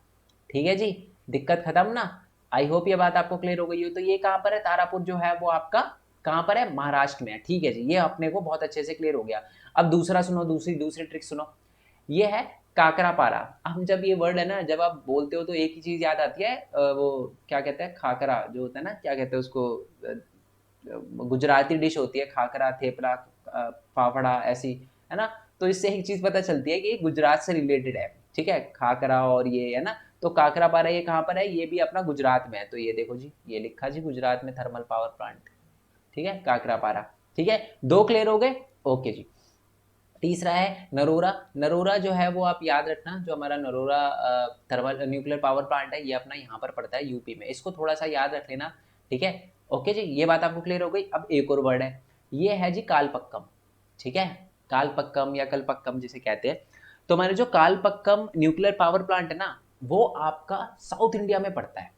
S1: ठीक है जी, दिक्कत खत्म ना। आई होप ये बात आपको क्लियर हो गई हो। तो ये कहाँ पर है, तारापुर जो है वो आपका कहाँ पर है, महाराष्ट्र में है। ठीक है जी, ये अपने को बहुत अच्छे से क्लियर हो गया। अब दूसरा सुनो, दूसरी दूसरी ट्रिक सुनो, ये है काकरापारा। हम जब ये वर्ड है ना, जब आप बोलते हो तो एक ही चीज याद आती है, वो क्या कहते हैं, खाकरा जो होता है ना, क्या कहते हैं उसको, गुजराती डिश होती है खाकरा, थेपला, फाफड़ा, ऐसी, है ना। तो इससे एक चीज पता चलती है कि ये गुजरात से रिलेटेड है, ठीक है, खाकरा और ये, है ना। तो काकरापारा ये कहाँ पर है, ये भी अपना गुजरात में है। तो ये देखो जी, ये लिखा जी गुजरात में थर्मल पावर प्लांट, ठीक है, काकरापारा। ठीक है, दो क्लियर हो गए, ओके जी। तीसरा है नरोरा। नरोरा जो है वो आप याद रखना, जो हमारा Narora thermal nuclear power plant है, ये अपना यहाँ पर पड़ता है यूपी में, इसको थोड़ा सा याद रख लेना। ठीक है, ओके जी, ये बात आपको क्लियर हो गई। अब एक और वर्ड है, ये है जी कालपक्कम। ठीक है, कालपक्कम या कलपक्कम जिसे कहते हैं। तो हमारे जो कालपक्कम न्यूक्लियर पावर प्लांट है ना, वो आपका साउथ इंडिया में पड़ता है।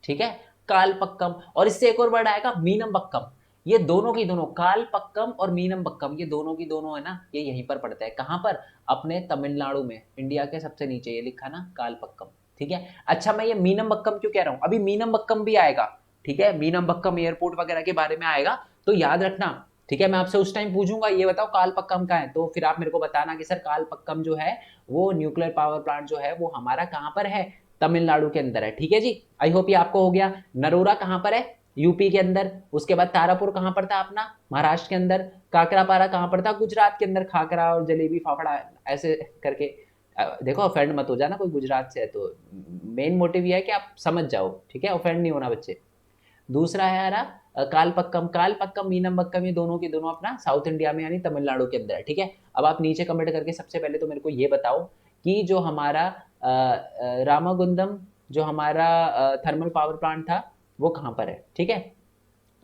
S1: ठीक है, कालपक्कम। और इससे एक और वर्ड आएगा मीनमबक्कम। ये दोनों की दोनों, कालपक्कम और मीनमबक्कम, ये दोनों की दोनों है ना, ये यहीं पर पड़ता है। कहाँ पर, अपने तमिलनाडु में, इंडिया के सबसे नीचे ये लिखा ना कालपक्कम। ठीक है, अच्छा मैं ये मीनमबक्कम क्यों कह रहा हूँ, अभी मीनमबक्कम भी आएगा। ठीक है, मीनमबक्कम एयरपोर्ट वगैरह के बारे में आएगा, तो याद रखना। ठीक है, मैं आपसे उस टाइम पूछूंगा ये बताओ कालपक्कम का है, तो फिर आप मेरे को बताना कि सर कालपक्कम जो है वो न्यूक्लियर पावर प्लांट जो है वो हमारा कहाँ पर है, तमिलनाडु के अंदर है। ठीक है जी, आई होप ये आपको हो गया। नरोरा कहाँ पर है, यूपी के अंदर। उसके बाद तारापुर कहाँ पड़ता है अपना, महाराष्ट्र के अंदर। काकरापारा कहाँ पड़ता है, गुजरात के अंदर। खाकरा और जलेबी फाफड़ा ऐसे करके, देखो ऑफेंड मत हो जाना कोई गुजरात से है तो, मेन मोटिव ये है कि आप समझ जाओ, ठीक है, ऑफेंड नहीं होना बच्चे। दूसरा है हमारा कालपक्कम। कालपक्कम मीनमबक्कम ये दोनों की दोनों अपना साउथ इंडिया में यानी तमिलनाडु के अंदर है। ठीक है, अब आप नीचे कमेंट करके सबसे पहले तो मेरे को ये बताओ कि जो हमारा रामागुंडम जो हमारा थर्मल पावर प्लांट था वो कहाँ पर है। ठीक है,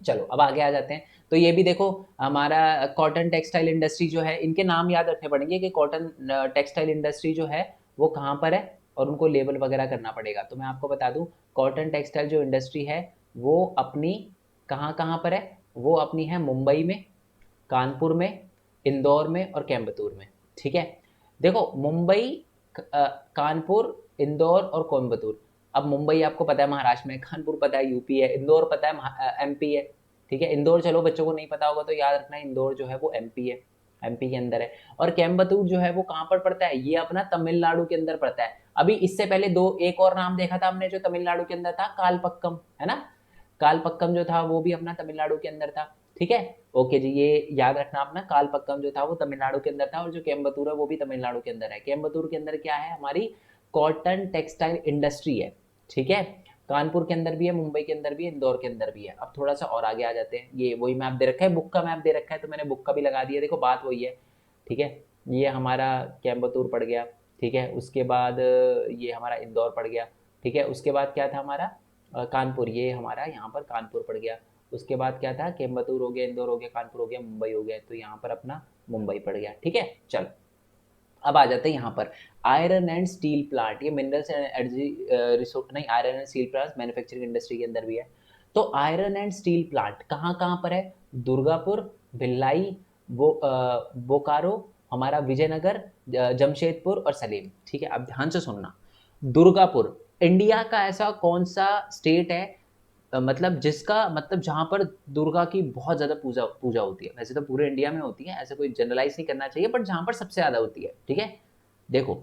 S1: चलो अब आगे आ जाते हैं। तो ये भी देखो, हमारा कॉटन टेक्सटाइल इंडस्ट्री जो है, इनके नाम याद रखने पड़ेंगे कि कॉटन टेक्सटाइल इंडस्ट्री जो है वो कहाँ पर है, और उनको लेबल वगैरह करना पड़ेगा। तो मैं आपको बता दूं, कॉटन टेक्सटाइल जो इंडस्ट्री है वो अपनी कहाँ कहाँ पर है, वो अपनी है मुंबई में, कानपुर में, इंदौर में और कोयम्बतूर में। ठीक है, देखो मुंबई, कानपुर, इंदौर और कोयम्बतूर। अब मुंबई आपको पता है महाराष्ट्र में, कानपुर पता है यूपी है, इंदौर पता है एमपी है। ठीक है, इंदौर चलो बच्चों को नहीं पता होगा तो याद रखना, इंदौर जो है वो एमपी है, एमपी के अंदर है। और कोयम्बतूर जो है वो कहाँ पर पड़ता है, ये अपना तमिलनाडु के अंदर पड़ता है। अभी इससे पहले दो एक और नाम देखा था हमने जो तमिलनाडु के अंदर था, कालपक्कम, है ना। कालपक्कम जो था वो भी अपना तमिलनाडु के अंदर था। ठीक है, ओके जी, ये याद रखना अपना, कालपक्कम जो था वो तमिलनाडु के अंदर था, और जो कोयम्बतूर है वो भी तमिलनाडु के अंदर है। कोयम्बतूर के अंदर क्या है, हमारी कॉटन टेक्सटाइल इंडस्ट्री है। ठीक है, कानपुर के अंदर भी है, मुंबई के अंदर भी है, इंदौर के अंदर भी है। अब थोड़ा सा और आगे आ जाते हैं, ये वही मैप दे रखा है, बुक का मैप दे रखा है, तो मैंने बुक का भी लगा दिया, देखो बात वही है। ठीक है, ये हमारा कोयम्बतूर पड़ गया। ठीक है, उसके बाद ये हमारा इंदौर पड़ गया। ठीक है, उसके बाद क्या था हमारा कानपुर, ये हमारा यहाँ पर कानपुर पड़ गया। उसके बाद क्या था, कोयम्बतूर हो गया, इंदौर हो गया, कानपुर हो गया, मुंबई हो गया, तो यहाँ पर अपना मुंबई पड़ गया। ठीक है, चलो अब आ जाते हैं यहाँ पर आयरन एंड स्टील प्लांट। ये मिनरल्स एंड एनर्जी रिसोर्स नहीं, iron and steel plant manufacturing industry के अंदर भी है। तो आयरन एंड स्टील प्लांट कहाँ कहाँ पर है, दुर्गापुर, भिलाई, बोकारो, हमारा विजयनगर, जमशेदपुर और सलीम। ठीक है, अब ध्यान से सुनना, दुर्गापुर इंडिया का ऐसा कौन सा स्टेट है, मतलब जिसका मतलब जहाँ पर दुर्गा की बहुत ज़्यादा पूजा पूजा होती है। वैसे तो पूरे इंडिया में होती है, ऐसे कोई जनरलाइज नहीं करना चाहिए, बट जहाँ पर सबसे ज़्यादा होती है। ठीक है, देखो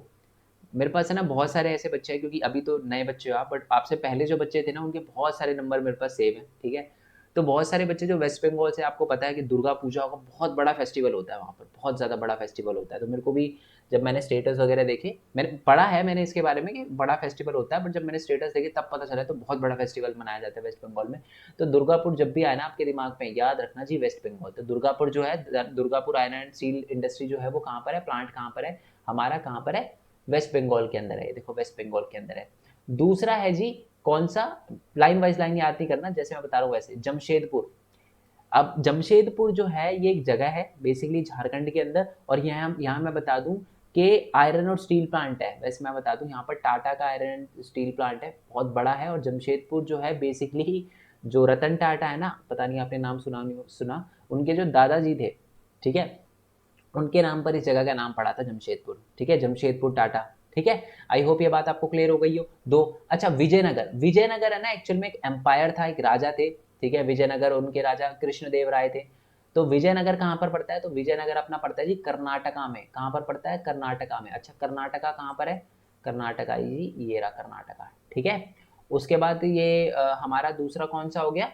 S1: मेरे पास है ना बहुत सारे ऐसे बच्चे हैं, क्योंकि अभी तो नए बच्चे हो आप, बट आपसे पहले जो बच्चे थे ना उनके बहुत सारे नंबर मेरे पास सेव हैं। ठीक है, तो बहुत सारे बच्चे जो वेस्ट बंगाल से, आपको पता है कि दुर्गा पूजा का बहुत बड़ा फेस्टिवल होता है वहाँ पर, बहुत ज़्यादा बड़ा फेस्टिवल होता है। तो मेरे को भी जब मैंने स्टेटस वगैरह देखे, मैंने पढ़ा है मैंने इसके बारे में कि बड़ा फेस्टिवल होता है, बट जब मैंने स्टेटस देखे तब पता चला तो बहुत बड़ा फेस्टिवल मनाया जाता है वेस्ट बंगाल में। तो दुर्गापुर जब भी आए ना आपके दिमाग में, याद रखना जी वेस्ट बंगाल। तो दुर्गापुर जो है, Durgapur iron and steel industry जो है वो कहाँ पर है, प्लांट कहाँ पर है, हमारा कहाँ पर है, वेस्ट बंगाल के अंदर है। देखो वेस्ट बंगाल के अंदर है। दूसरा है जी कौन सा, लाइन वाइज लाइन याद नहीं करना, जैसे मैं बता रहा हूँ वैसे, जमशेदपुर। अब जमशेदपुर जो है ये एक जगह है बेसिकली झारखंड के अंदर, और यहाँ यहाँ मैं बता दूं के आयरन और स्टील प्लांट है। वैसे मैं बता दूं यहाँ पर टाटा का आयरन एंड स्टील प्लांट है, बहुत बड़ा है। और जमशेदपुर जो है बेसिकली जो रतन टाटा है ना, पता नहीं आपने नाम सुना नहीं सुना, उनके जो दादाजी थे, ठीक है, उनके नाम पर इस जगह का नाम पड़ा था जमशेदपुर, ठीक है, जमशेदपुर टाटा, ठीक है। आई होप ये बात आपको क्लियर हो गई हो। दो, अच्छा विजयनगर, विजयनगर है ना एक्चुअल में एक एम्पायर था, एक राजा थे, ठीक है, विजयनगर, उनके राजा कृष्णदेव राय थे। तो विजयनगर कहाँ पर पड़ता है, तो विजयनगर अपना पड़ता है जी कर्नाटका में। कहाँ पर पड़ता है, कर्नाटका में। अच्छा कर्नाटका कहाँ पर है, कर्नाटका जी ये रहा कर्नाटका, ठीक है। उसके बाद ये हमारा दूसरा कौन सा हो गया,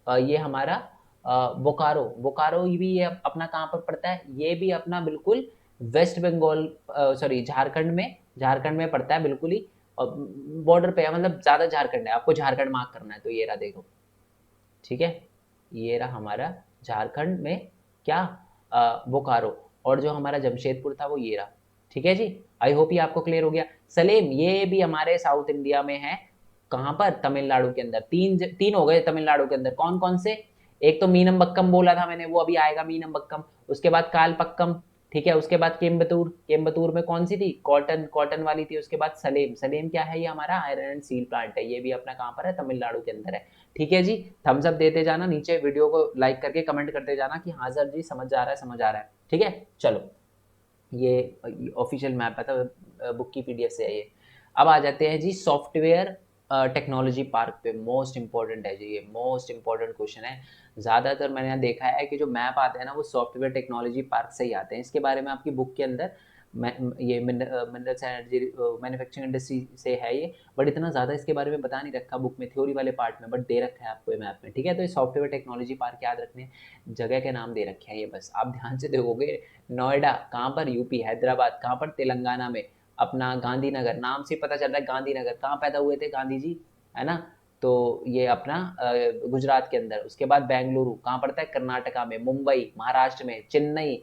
S1: ये हमारा बोकारो, बोकारो भी ये अपना कहाँ पर पड़ता है, ये भी अपना बिल्कुल वेस्ट बंगाल, सॉरी झारखंड में, झारखंड में पड़ता है बिल्कुल ही बॉर्डर पे है, मतलब ज्यादा झारखंड है, आपको झारखंड मार्क करना है तो ये रहा देखो, ठीक है, ये रहा हमारा झारखंड में क्या, बोकारो। और जो हमारा जमशेदपुर था वो ये रहा, ठीक है जी। आई होप ये आपको क्लियर हो गया। सलेम ये भी हमारे साउथ इंडिया में है, कहाँ पर, तमिलनाडु के अंदर। तीन तीन हो गए तमिलनाडु के अंदर, कौन कौन से, एक तो मीनमबक्कम बोला था मैंने, वो अभी आएगा मीनमबक्कम। उसके बाद कालपक्कम, ठीक है। उसके बाद केम्बतूर, केम्बतूर में कौन सी थी, कॉटन, कॉटन वाली थी। उसके बाद सलेम, सलेम क्या है, ये हमारा आयरन एंड स्टील प्लांट है, ये भी अपना कहाँ पर है, तमिलनाडु के अंदर है, ठीक है जी। थम्स अप देते जाना, नीचे वीडियो को लाइक करके कमेंट करते जाना कि हाँ सर जी समझ आ रहा है, समझ आ रहा है, ठीक है। चलो ये ऑफिशियल मैप है, तो बुक की पीडीएफ से है ये। अब आ जाते हैं जी सॉफ्टवेयर टेक्नोलॉजी पार्क पे। मोस्ट इंपॉर्टेंट है जी, ये मोस्ट इंपॉर्टेंट क्वेश्चन है। ज़्यादातर मैंने यहाँ देखा है कि जो मैप आते हैं ना वो सॉफ्टवेयर टेक्नोलॉजी पार्क से ही आते हैं। इसके बारे में आपकी बुक के अंदर ये मिनरल्स एनर्जी मैन्युफैक्चरिंग इंडस्ट्री से है ये, बट इतना ज़्यादा इसके बारे में बता नहीं रखा बुक में, थ्योरी वाले पार्ट में, बट दे रखा है आपको ये मैप में, ठीक है। तो ये सॉफ्टवेयर टेक्नोलॉजी पार्क याद रखने, जगह के नाम दे रखे हैं ये, बस आप ध्यान से देखोगे। नोएडा कहाँ पर, यूपी। हैदराबाद कहाँ पर, तेलंगाना में। अपना गांधीनगर, नाम से पता चल रहा है गांधीनगर, कहाँ पैदा हुए थे गांधी जी, है ना, तो ये अपना गुजरात के अंदर। उसके बाद बेंगलुरु कहाँ पड़ता है, कर्नाटका में। मुंबई महाराष्ट्र में। चेन्नई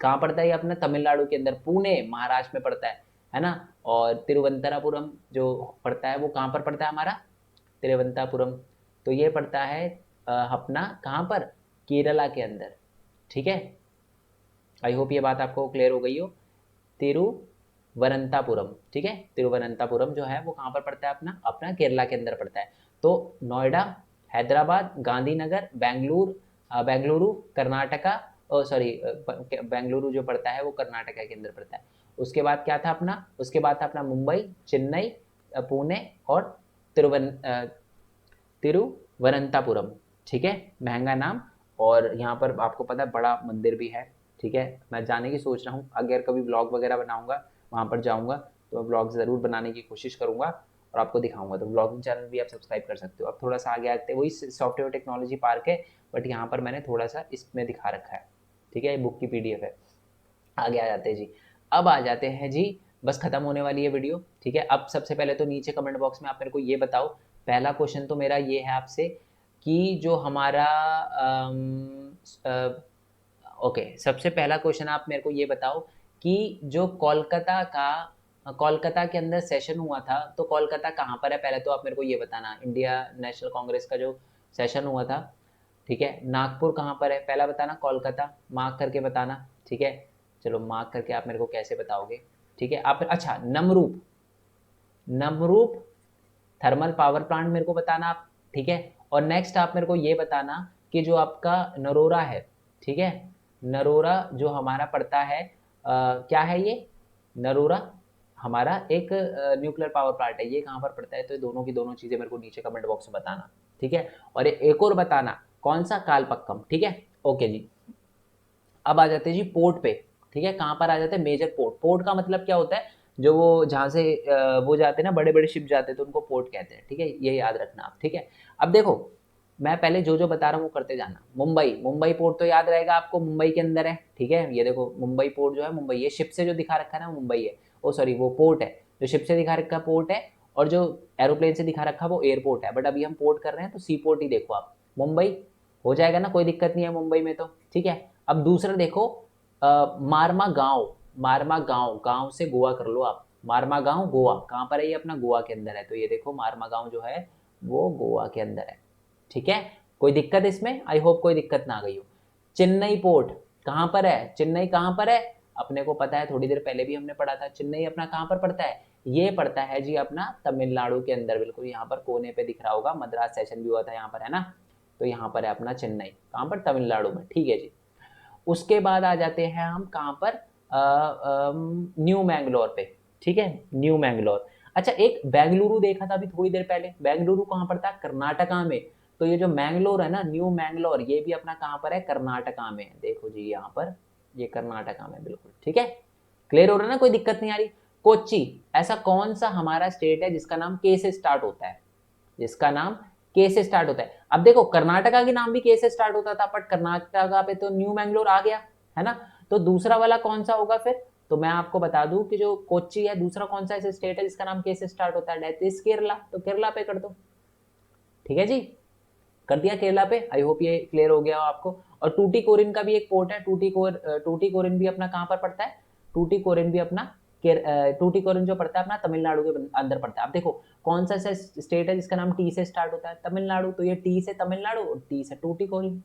S1: कहाँ पड़ता है, ये अपना तमिलनाडु के अंदर। पुणे महाराष्ट्र में पड़ता है ना। और तिरुवनंतपुरम जो पड़ता है वो कहाँ पर पड़ता है हमारा, तिरुवनंतपुरम, तो ये पड़ता है अपना कहाँ पर, केरला के अंदर, ठीक है। आई होप ये बात आपको क्लियर हो गई हो। तिरुवनंतपुरम, ठीक है, तिरुवनंतपुरम जो है वो कहाँ पर पड़ता है, अपना अपना केरला के अंदर पड़ता है। तो नोएडा, हैदराबाद, गांधीनगर, बेंगलुरु कर्नाटका, सॉरी बेंगलुरु जो पड़ता है वो कर्नाटका के अंदर पड़ता है। उसके बाद क्या था अपना, उसके बाद था अपना मुंबई, चेन्नई, पुणे और तिरुवनंतपुरम, ठीक है, महंगा नाम। और यहाँ पर आपको पता है बड़ा मंदिर भी है, ठीक है। मैं जाने की सोच रहा हूँ, अगर कभी ब्लॉग वगैरह बनाऊंगा वहाँ पर जाऊँगा तो ब्लॉग ज़रूर बनाने की कोशिश करूँगा और आपको दिखाऊंगा। तो ब्लॉगिंग चैनल भी आप सब्सक्राइब कर सकते हो। अब थोड़ा सा आगे आते हैं, वही सॉफ्टवेयर टेक्नोलॉजी पार्क है, बट यहाँ पर मैंने थोड़ा सा इसमें दिखा रखा है, ठीक है, बुक की पीडीएफ है। आगे आ जाते हैं जी। अब आ जाते हैं जी, बस खत्म होने वाली है वीडियो, ठीक है। अब सबसे पहले तो नीचे कमेंट बॉक्स में आप मेरे को ये बताओ, पहला क्वेश्चन तो मेरा ये है आपसे कि जो हमारा ओके, सबसे पहला क्वेश्चन आप मेरे को ये बताओ कि जो कोलकाता का, कोलकाता के अंदर सेशन हुआ था, तो कोलकाता कहाँ पर है, पहले तो आप मेरे को ये बताना। इंडिया नेशनल कांग्रेस का जो सेशन हुआ था, ठीक है, नागपुर कहाँ पर है, पहला बताना। कोलकाता मार्क करके बताना, ठीक है। चलो मार्क करके आप मेरे को कैसे बताओगे, ठीक है। आप अच्छा नमरूप, नमरूप थर्मल पावर प्लांट मेरे को बताना आप, ठीक है। और नेक्स्ट आप मेरे को ये बताना कि जो आपका नरोरा है, ठीक है, नरोरा जो हमारा पड़ता है क्या है ये, नरोरा हमारा एक न्यूक्लियर पावर प्लांट है, ये कहाँ पर पड़ता है। तो दोनों की दोनों चीजें मेरे को नीचे कमेंट बॉक्स में बताना, ठीक है। और एक और बताना कौन सा, कालपक्कम, ठीक है। ओके जी, अब आ जाते हैं जी पोर्ट पे, ठीक है। कहाँ पर आ जाते हैं, मेजर पोर्ट। पोर्ट का मतलब क्या होता है, जो वो जहाँ से वो जाते हैं ना, बड़े बड़े शिप जाते हैं, तो उनको पोर्ट कहते हैं, ठीक है, ये याद रखना आप, ठीक है। अब देखो मैं पहले जो जो बता रहा हूँ वो करते जाना। मुंबई, मुंबई पोर्ट तो याद रहेगा आपको, मुंबई के अंदर है, ठीक है। ये देखो मुंबई पोर्ट जो है, मुंबई, ये शिप से जो दिखा रखा है ना मुंबई है, ओ सॉरी वो पोर्ट है, जो शिप से दिखा रखा पोर्ट है। और जो एरोप्लेन से दिखा रखा वो एयरपोर्ट है, बट अभी हम पोर्ट कर रहे हैं तो सी पोर्ट ही देखो आप। मुंबई हो जाएगा ना, कोई दिक्कत नहीं है मुंबई में तो, ठीक है। अब दूसरा देखो मारमा गांव, मारमा गांव, गांव से गोवा कर लो आप। मारमा गांव गोवा कहाँ पर है, ये अपना गोवा के अंदर है। तो ये देखो मारमा गांव जो है वो गोवा के अंदर है, ठीक है। कोई दिक्कत इसमें, आई होप कोई दिक्कत ना आ गई हो। चेन्नई पोर्ट कहाँ पर है, चेन्नई कहाँ पर है, अपने को पता है, थोड़ी देर पहले भी हमने पढ़ा था, चेन्नई अपना कहाँ पर पड़ता है, ये पड़ता है जी अपना तमिलनाडु के अंदर, बिल्कुल यहाँ पर कोने पे दिख रहा होगा, मद्रास सेशन भी हुआ था यहाँ पर, है ना। तो यहाँ पर है अपना चेन्नई, कहाँ पर, तमिलनाडु में, ठीक है जी। उसके बाद आ जाते हैं हम कहाँ पर, न्यू मैंगलोर पे, ठीक है, न्यू मैंगलोर। अच्छा, एक बेंगलुरु देखा था अभी थोड़ी देर पहले, बेंगलुरु कहाँ पड़ता है, कर्नाटका में। तो ये जो मैंगलोर है ना, न्यू मैंगलोर, ये भी अपना कहाँ पर है, कर्नाटका में। देखो जी यहाँ पर, ये कर्नाटका में, बिल्कुल ठीक है, क्लियर हो रहा है ना, कोई दिक्कत नहीं आ रही। कोच्चि, ऐसा कौन सा हमारा स्टेट है जिसका नाम के से स्टार्ट होता है, जिसका नाम के से स्टार्ट होता है। अब देखो कर्नाटका के नाम भी के से स्टार्ट होता था, बट कर्नाटका पे तो न्यू मैंगलोर आ गया, है ना। तो दूसरा वाला कौन सा होगा फिर, तो मैं आपको बता दूं कि जो कोच्चि है, दूसरा कौन सा ऐसे स्टेट है जिसका नाम के से स्टार्ट होता है, दैट इज केरला। तो केरला पे कर दो, ठीक है जी, कर दिया केरला पे। आई होप ये क्लियर हो गया हो आपको। और टूटीकोरिन का भी एक पोर्ट है, टूटीकोरिन भी अपना कहाँ पर पड़ता है, टूटीकोरिन भी अपना टूटीकोरिन जो पड़ता है अपना तमिलनाडु के अंदर पड़ता है। अब देखो कौन सा स्टेट है जिसका नाम टी से स्टार्ट होता है, तमिलनाडु। तो ये टी से तमिलनाडु और टी से टूटीकोरिन,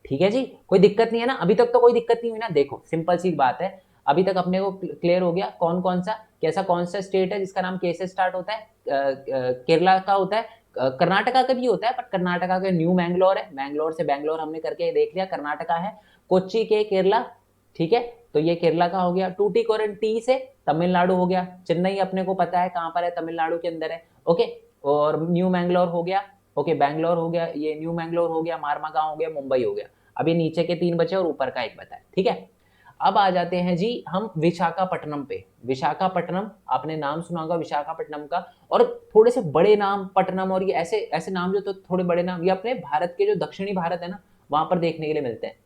S1: ठीक है जी, कोई दिक्कत नहीं है ना, अभी तक तो कोई दिक्कत नहीं हुई ना। देखो सिंपल सी बात है, अभी तक अपने को क्लियर हो गया कौन कौन सा, कैसा कौन सा स्टेट है जिसका नाम के से स्टार्ट होता है। केरला का होता है, कर्नाटका का भी होता है, पर कर्नाटका का न्यू मैंगलोर है, मैंगलोर से बैंगलोर हमने करके देख लिया, कर्नाटका है। कोच्चि के केरला, ठीक है, तो ये केरला का हो गया। टूटीकोरिन टी से तमिलनाडु हो गया। चेन्नई अपने को पता है कहाँ पर है, तमिलनाडु के अंदर है, ओके। और न्यू मैंगलोर हो गया, ओके, बैंगलोर हो गया, ये न्यू मैंगलोर हो गया, मारमागांव हो गया, मुंबई हो गया। अभी नीचे के 3 बचे और ऊपर का 1 बता है, ठीक है। अब आ जाते हैं जी हम विशाखापट्टनम पे। विशाखापट्टनम, आपने नाम सुना होगा विशाखापट्टनम का। और थोड़े से बड़े नाम पट्टनम और ये ऐसे ऐसे नाम जो, तो थोड़े बड़े नाम ये अपने भारत के जो दक्षिणी भारत है ना, वहां पर देखने के लिए मिलते हैं।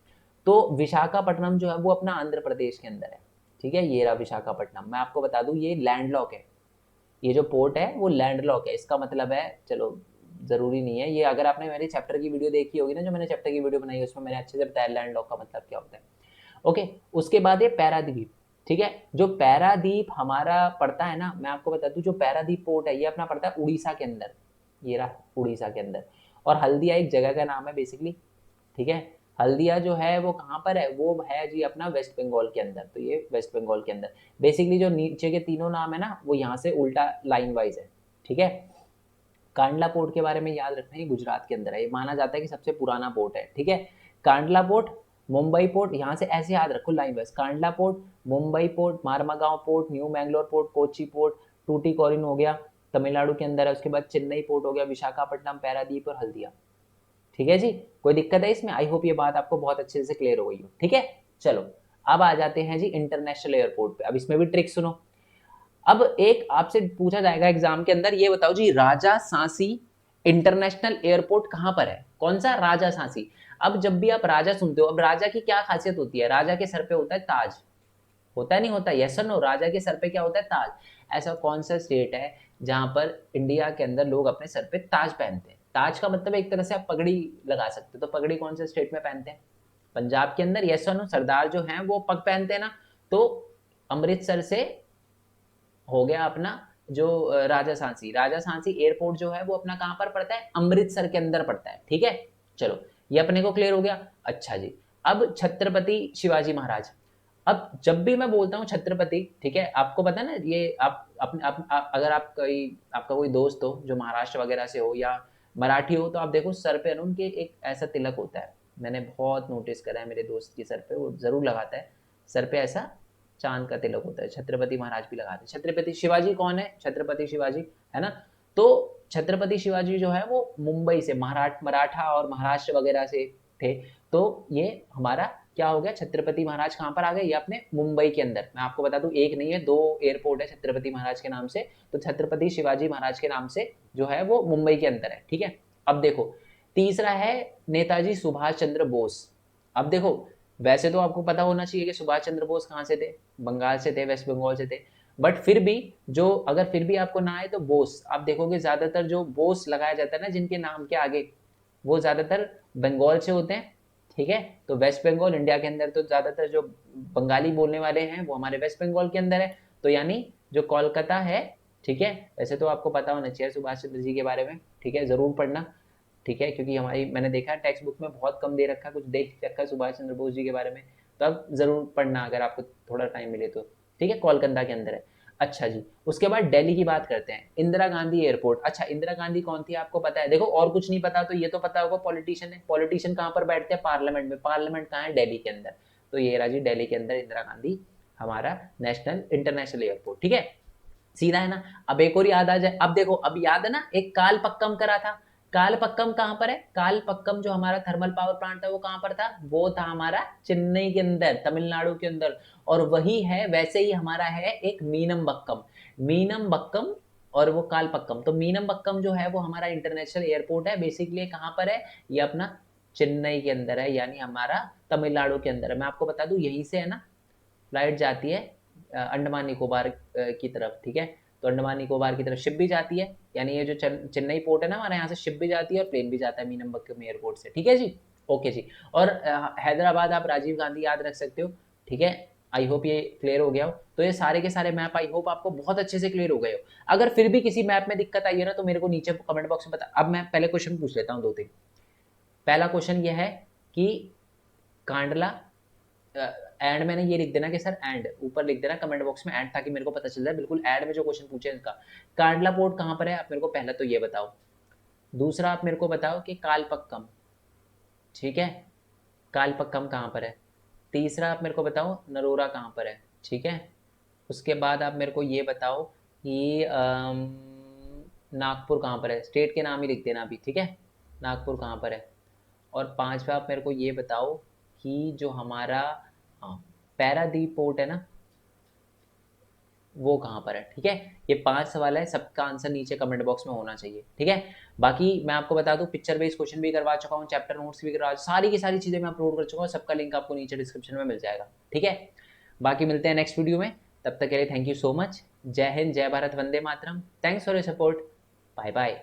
S1: तो विशाखापट्टनम जो है वो अपना आंध्र प्रदेश के अंदर है, ठीक है। ये रहा विशाखापट्टनम। मैं आपको बता दूं ये लैंडलॉक है, ये जो पोर्ट है वो लैंडलॉक है। इसका मतलब है, चलो जरूरी नहीं है ये, अगर आपने मेरी चैप्टर की वीडियो देखी होगी ना, जो मैंने चैप्टर की वीडियो बनाई है उसमें मैंने अच्छे से बताया लैंडलॉक का मतलब क्या होता है, ओके। उसके बाद ये पैराद्वीप, ठीक है। जो पैराद्वीप हमारा पड़ता है ना, मैं आपको बता दूं जो पैराद्वीप पोर्ट है ये अपना पड़ता है उड़ीसा के अंदर, ये रहा उड़ीसा के अंदर। और हल्दिया एक जगह का नाम है बेसिकली, ठीक है। हल्दिया जो है वो कहाँ पर है, वो है जी अपना वेस्ट बंगाल के अंदर। तो ये वेस्ट बंगाल के अंदर, बेसिकली जो नीचे के तीनों नाम है ना वो यहाँ से उल्टा लाइन वाइज है, ठीक है। कांडला पोर्ट के बारे में याद रखना, ये गुजरात के अंदर है, ये माना जाता है कि सबसे पुराना पोर्ट है, ठीक है। कांडला पोर्ट, मुंबई पोर्ट, यहाँ से ऐसे याद रखो line wise, Kandla port, Mumbai port, Marmagao port, new Mangalore port, Kochi port, Tuticorin हो गया, तमिलनाडु के अंदर है। उसके बाद चेन्नई पोर्ट हो गया, विशाखापट्टनम, पैरादीप और हल्दिया, ठीक है जी। कोई दिक्कत है इसमें, आई होप ये बात आपको बहुत अच्छे से क्लियर हो गई हो, ठीक है। चलो अब आ जाते हैं जी इंटरनेशनल एयरपोर्ट पे। अब इसमें भी ट्रिक सुनो। अब एक आपसे पूछा जाएगा एग्जाम के अंदर, ये बताओ जी राजा सांसी इंटरनेशनल एयरपोर्ट कहां पर है, कौन सा, राजा सांसी। अब जब भी आप राजा सुनते हो, अब राजा की क्या खासियत होती है, राजा के सर पे होता है ताज, होता है नहीं होता, यस और नो, राजा के सर पे क्या होता है, ताज। ऐसा कौन सा स्टेट है जहां पर इंडिया के अंदर लोग अपने सर पे ताज पहनते हैं। ताज का मतलब एक तरह से आप पगड़ी लगा सकते हो, तो पगड़ी कौन से स्टेट में पहनते हैं, पंजाब के अंदर, यस और नो। सरदार जो हैं वो पग पहनते हैं ना, तो अमृतसर से हो गया अपना जो राजा सांसी एयरपोर्ट जो है वो अपना कहां पर पड़ता है, अमृतसर के अंदर पड़ता है, ठीक है। चलो ये अपने को क्लियर हो गया। अच्छा जी, अब छत्रपति शिवाजी महाराज। अब जब भी मैं बोलता हूँ छत्रपति, ठीक है, आपको पता है ना, ये अगर आप आपका कोई दोस्त हो जो महाराष्ट्र वगैरह से हो या मराठी हो, तो आप देखो सर पे उनके एक ऐसा तिलक होता है, मैंने बहुत नोटिस करा है मेरे दोस्त के सर पे, वो जरूर लगाता है सर पे ऐसा चांद का तिलक होता है। छत्रपति महाराज भी लगाते हैं। छत्रपति शिवाजी कौन है, छत्रपति शिवाजी, है ना। तो छत्रपति शिवाजी जो है वो मुंबई से, मराठा और महाराष्ट्र वगैरह से थे। तो ये हमारा क्या हो गया, छत्रपति महाराज कहाँ पर आ गए, ये अपने मुंबई के अंदर। मैं आपको बता दूं एक नहीं है 2 एयरपोर्ट है छत्रपति महाराज के नाम से। तो छत्रपति शिवाजी महाराज के नाम से जो है वो मुंबई के अंदर है, ठीक है। अब देखो तीसरा है नेताजी सुभाष चंद्र बोस। अब देखो वैसे तो आपको पता होना चाहिए कि सुभाष चंद्र बोस कहाँ से थे, बंगाल से थे, वेस्ट बंगाल से थे। बट फिर भी जो, अगर फिर भी आपको ना आए तो बोस, आप देखोगे ज्यादातर जो बोस लगाया जाता है ना जिनके नाम के आगे, वो ज्यादातर बंगाल से होते हैं, ठीक है। तो वेस्ट बंगाल इंडिया के अंदर तो ज्यादातर जो बंगाली बोलने वाले हैं वो हमारे वेस्ट बंगाल के अंदर है। तो यानी जो कोलकाता है, ठीक है। वैसे तो आपको पता होना चाहिए सुभाष चंद्र जी के बारे में, ठीक है, जरूर पढ़ना, ठीक है, क्योंकि हमारी मैंने देखा है टेक्स्ट बुक में बहुत कम दे रखा है, कुछ देख रखा है सुभाष चंद्र बोस जी के बारे में, तो आप ज़रूर पढ़ना अगर आपको थोड़ा टाइम मिले तो, ठीक है। कोलकाता के अंदर है। अच्छा जी, उसके बाद दिल्ली की बात करते हैं। इंदिरा गांधी एयरपोर्ट। अच्छा, इंदिरा गांधी कौन थी आपको पता है? देखो और कुछ नहीं पता तो ये तो पता होगा, पॉलिटिशियन है। पॉलिटिशियन कहाँ पर बैठते हैं? पार्लियामेंट में। पार्लियामेंट कहाँ है? दिल्ली के अंदर। तो ये रहा जी दिल्ली के अंदर इंदिरा गांधी हमारा नेशनल इंटरनेशनल एयरपोर्ट, ठीक है। सीधा है ना। अब एक और याद आ जाए, अब देखो, अब याद है ना एक कालपक्कम करा था। कालपक्कम कहाँ पर है? कालपक्कम जो हमारा थर्मल पावर प्लांट था वो कहाँ पर था? वो था हमारा चेन्नई के अंदर, तमिलनाडु के अंदर। और वही है, वैसे ही हमारा है एक मीनमबक्कम। मीनमबक्कम और वो कालपक्कम। तो मीनमबक्कम जो है वो हमारा इंटरनेशनल एयरपोर्ट है। बेसिकली कहाँ पर है? ये अपना चेन्नई के अंदर है, यानी हमारा तमिलनाडु के अंदर है। मैं आपको बता दूं यहीं से है ना फ्लाइट जाती है अंडमान निकोबार की तरफ, ठीक है। तो अंडमान निकोबार की तरफ शिप भी जाती है, यानी ये जो चेन्नई पोर्ट है ना हमारे यहाँ से शिप भी जाती है और प्लेन भी जाता है मीनमबक्कम एयरपोर्ट से, ठीक है जी। ओके जी। और हैदराबाद आप राजीव गांधी याद रख सकते हो, ठीक है। आई होप ये क्लियर हो गया हो। तो ये सारे के सारे मैप आई होप आपको बहुत अच्छे से क्लियर हो गए हो। अगर फिर भी किसी मैप में दिक्कत आई है ना तो मेरे को नीचे कमेंट बॉक्स में बता। अब मैं पहले क्वेश्चन पूछ लेता हूँ दो तीन। पहला क्वेश्चन ये है कि कांडला एंड मैंने ये लिख देना कि सर एंड ऊपर लिख देना कमेंट बॉक्स में एंड, ताकि मेरे को पता चल जाए बिल्कुल एंड में जो क्वेश्चन पूछे इनका। कांडला पोर्ट कहाँ पर है आप मेरे को पहला तो ये बताओ। दूसरा आप मेरे को बताओ कि कालपक्कम, ठीक है, कालपक्कम कहाँ पर है। तीसरा आप मेरे को बताओ नरोरा कहाँ पर है, ठीक है। उसके बाद आप मेरे को ये बताओ कि नागपुर कहाँ पर है। स्टेट के नाम ही लिख देना अभी, ठीक है। नागपुर कहाँ पर है। और पांचवा आप मेरे को ये बताओ कि जो हमारा, हाँ, पैरादीप पोर्ट है ना वो कहाँ पर है, ठीक है। ये 5 सवाल है, सबका आंसर नीचे कमेंट बॉक्स में होना चाहिए, ठीक है। बाकी मैं आपको बता दूं पिक्चर बेस्ड क्वेश्चन भी करवा चुका हूँ, चैप्टर नोट्स भी करवा, सारी की सारी चीजें मैं अपलोड कर चुका हूँ। सबका लिंक आपको नीचे डिस्क्रिप्शन में मिल जाएगा, ठीक है। बाकी मिलते हैं नेक्स्ट वीडियो में, तब तक के लिए थैंक यू सो मच। जय हिंद, जय भारत, वंदे मातरम। Thanks for your support. Bye bye.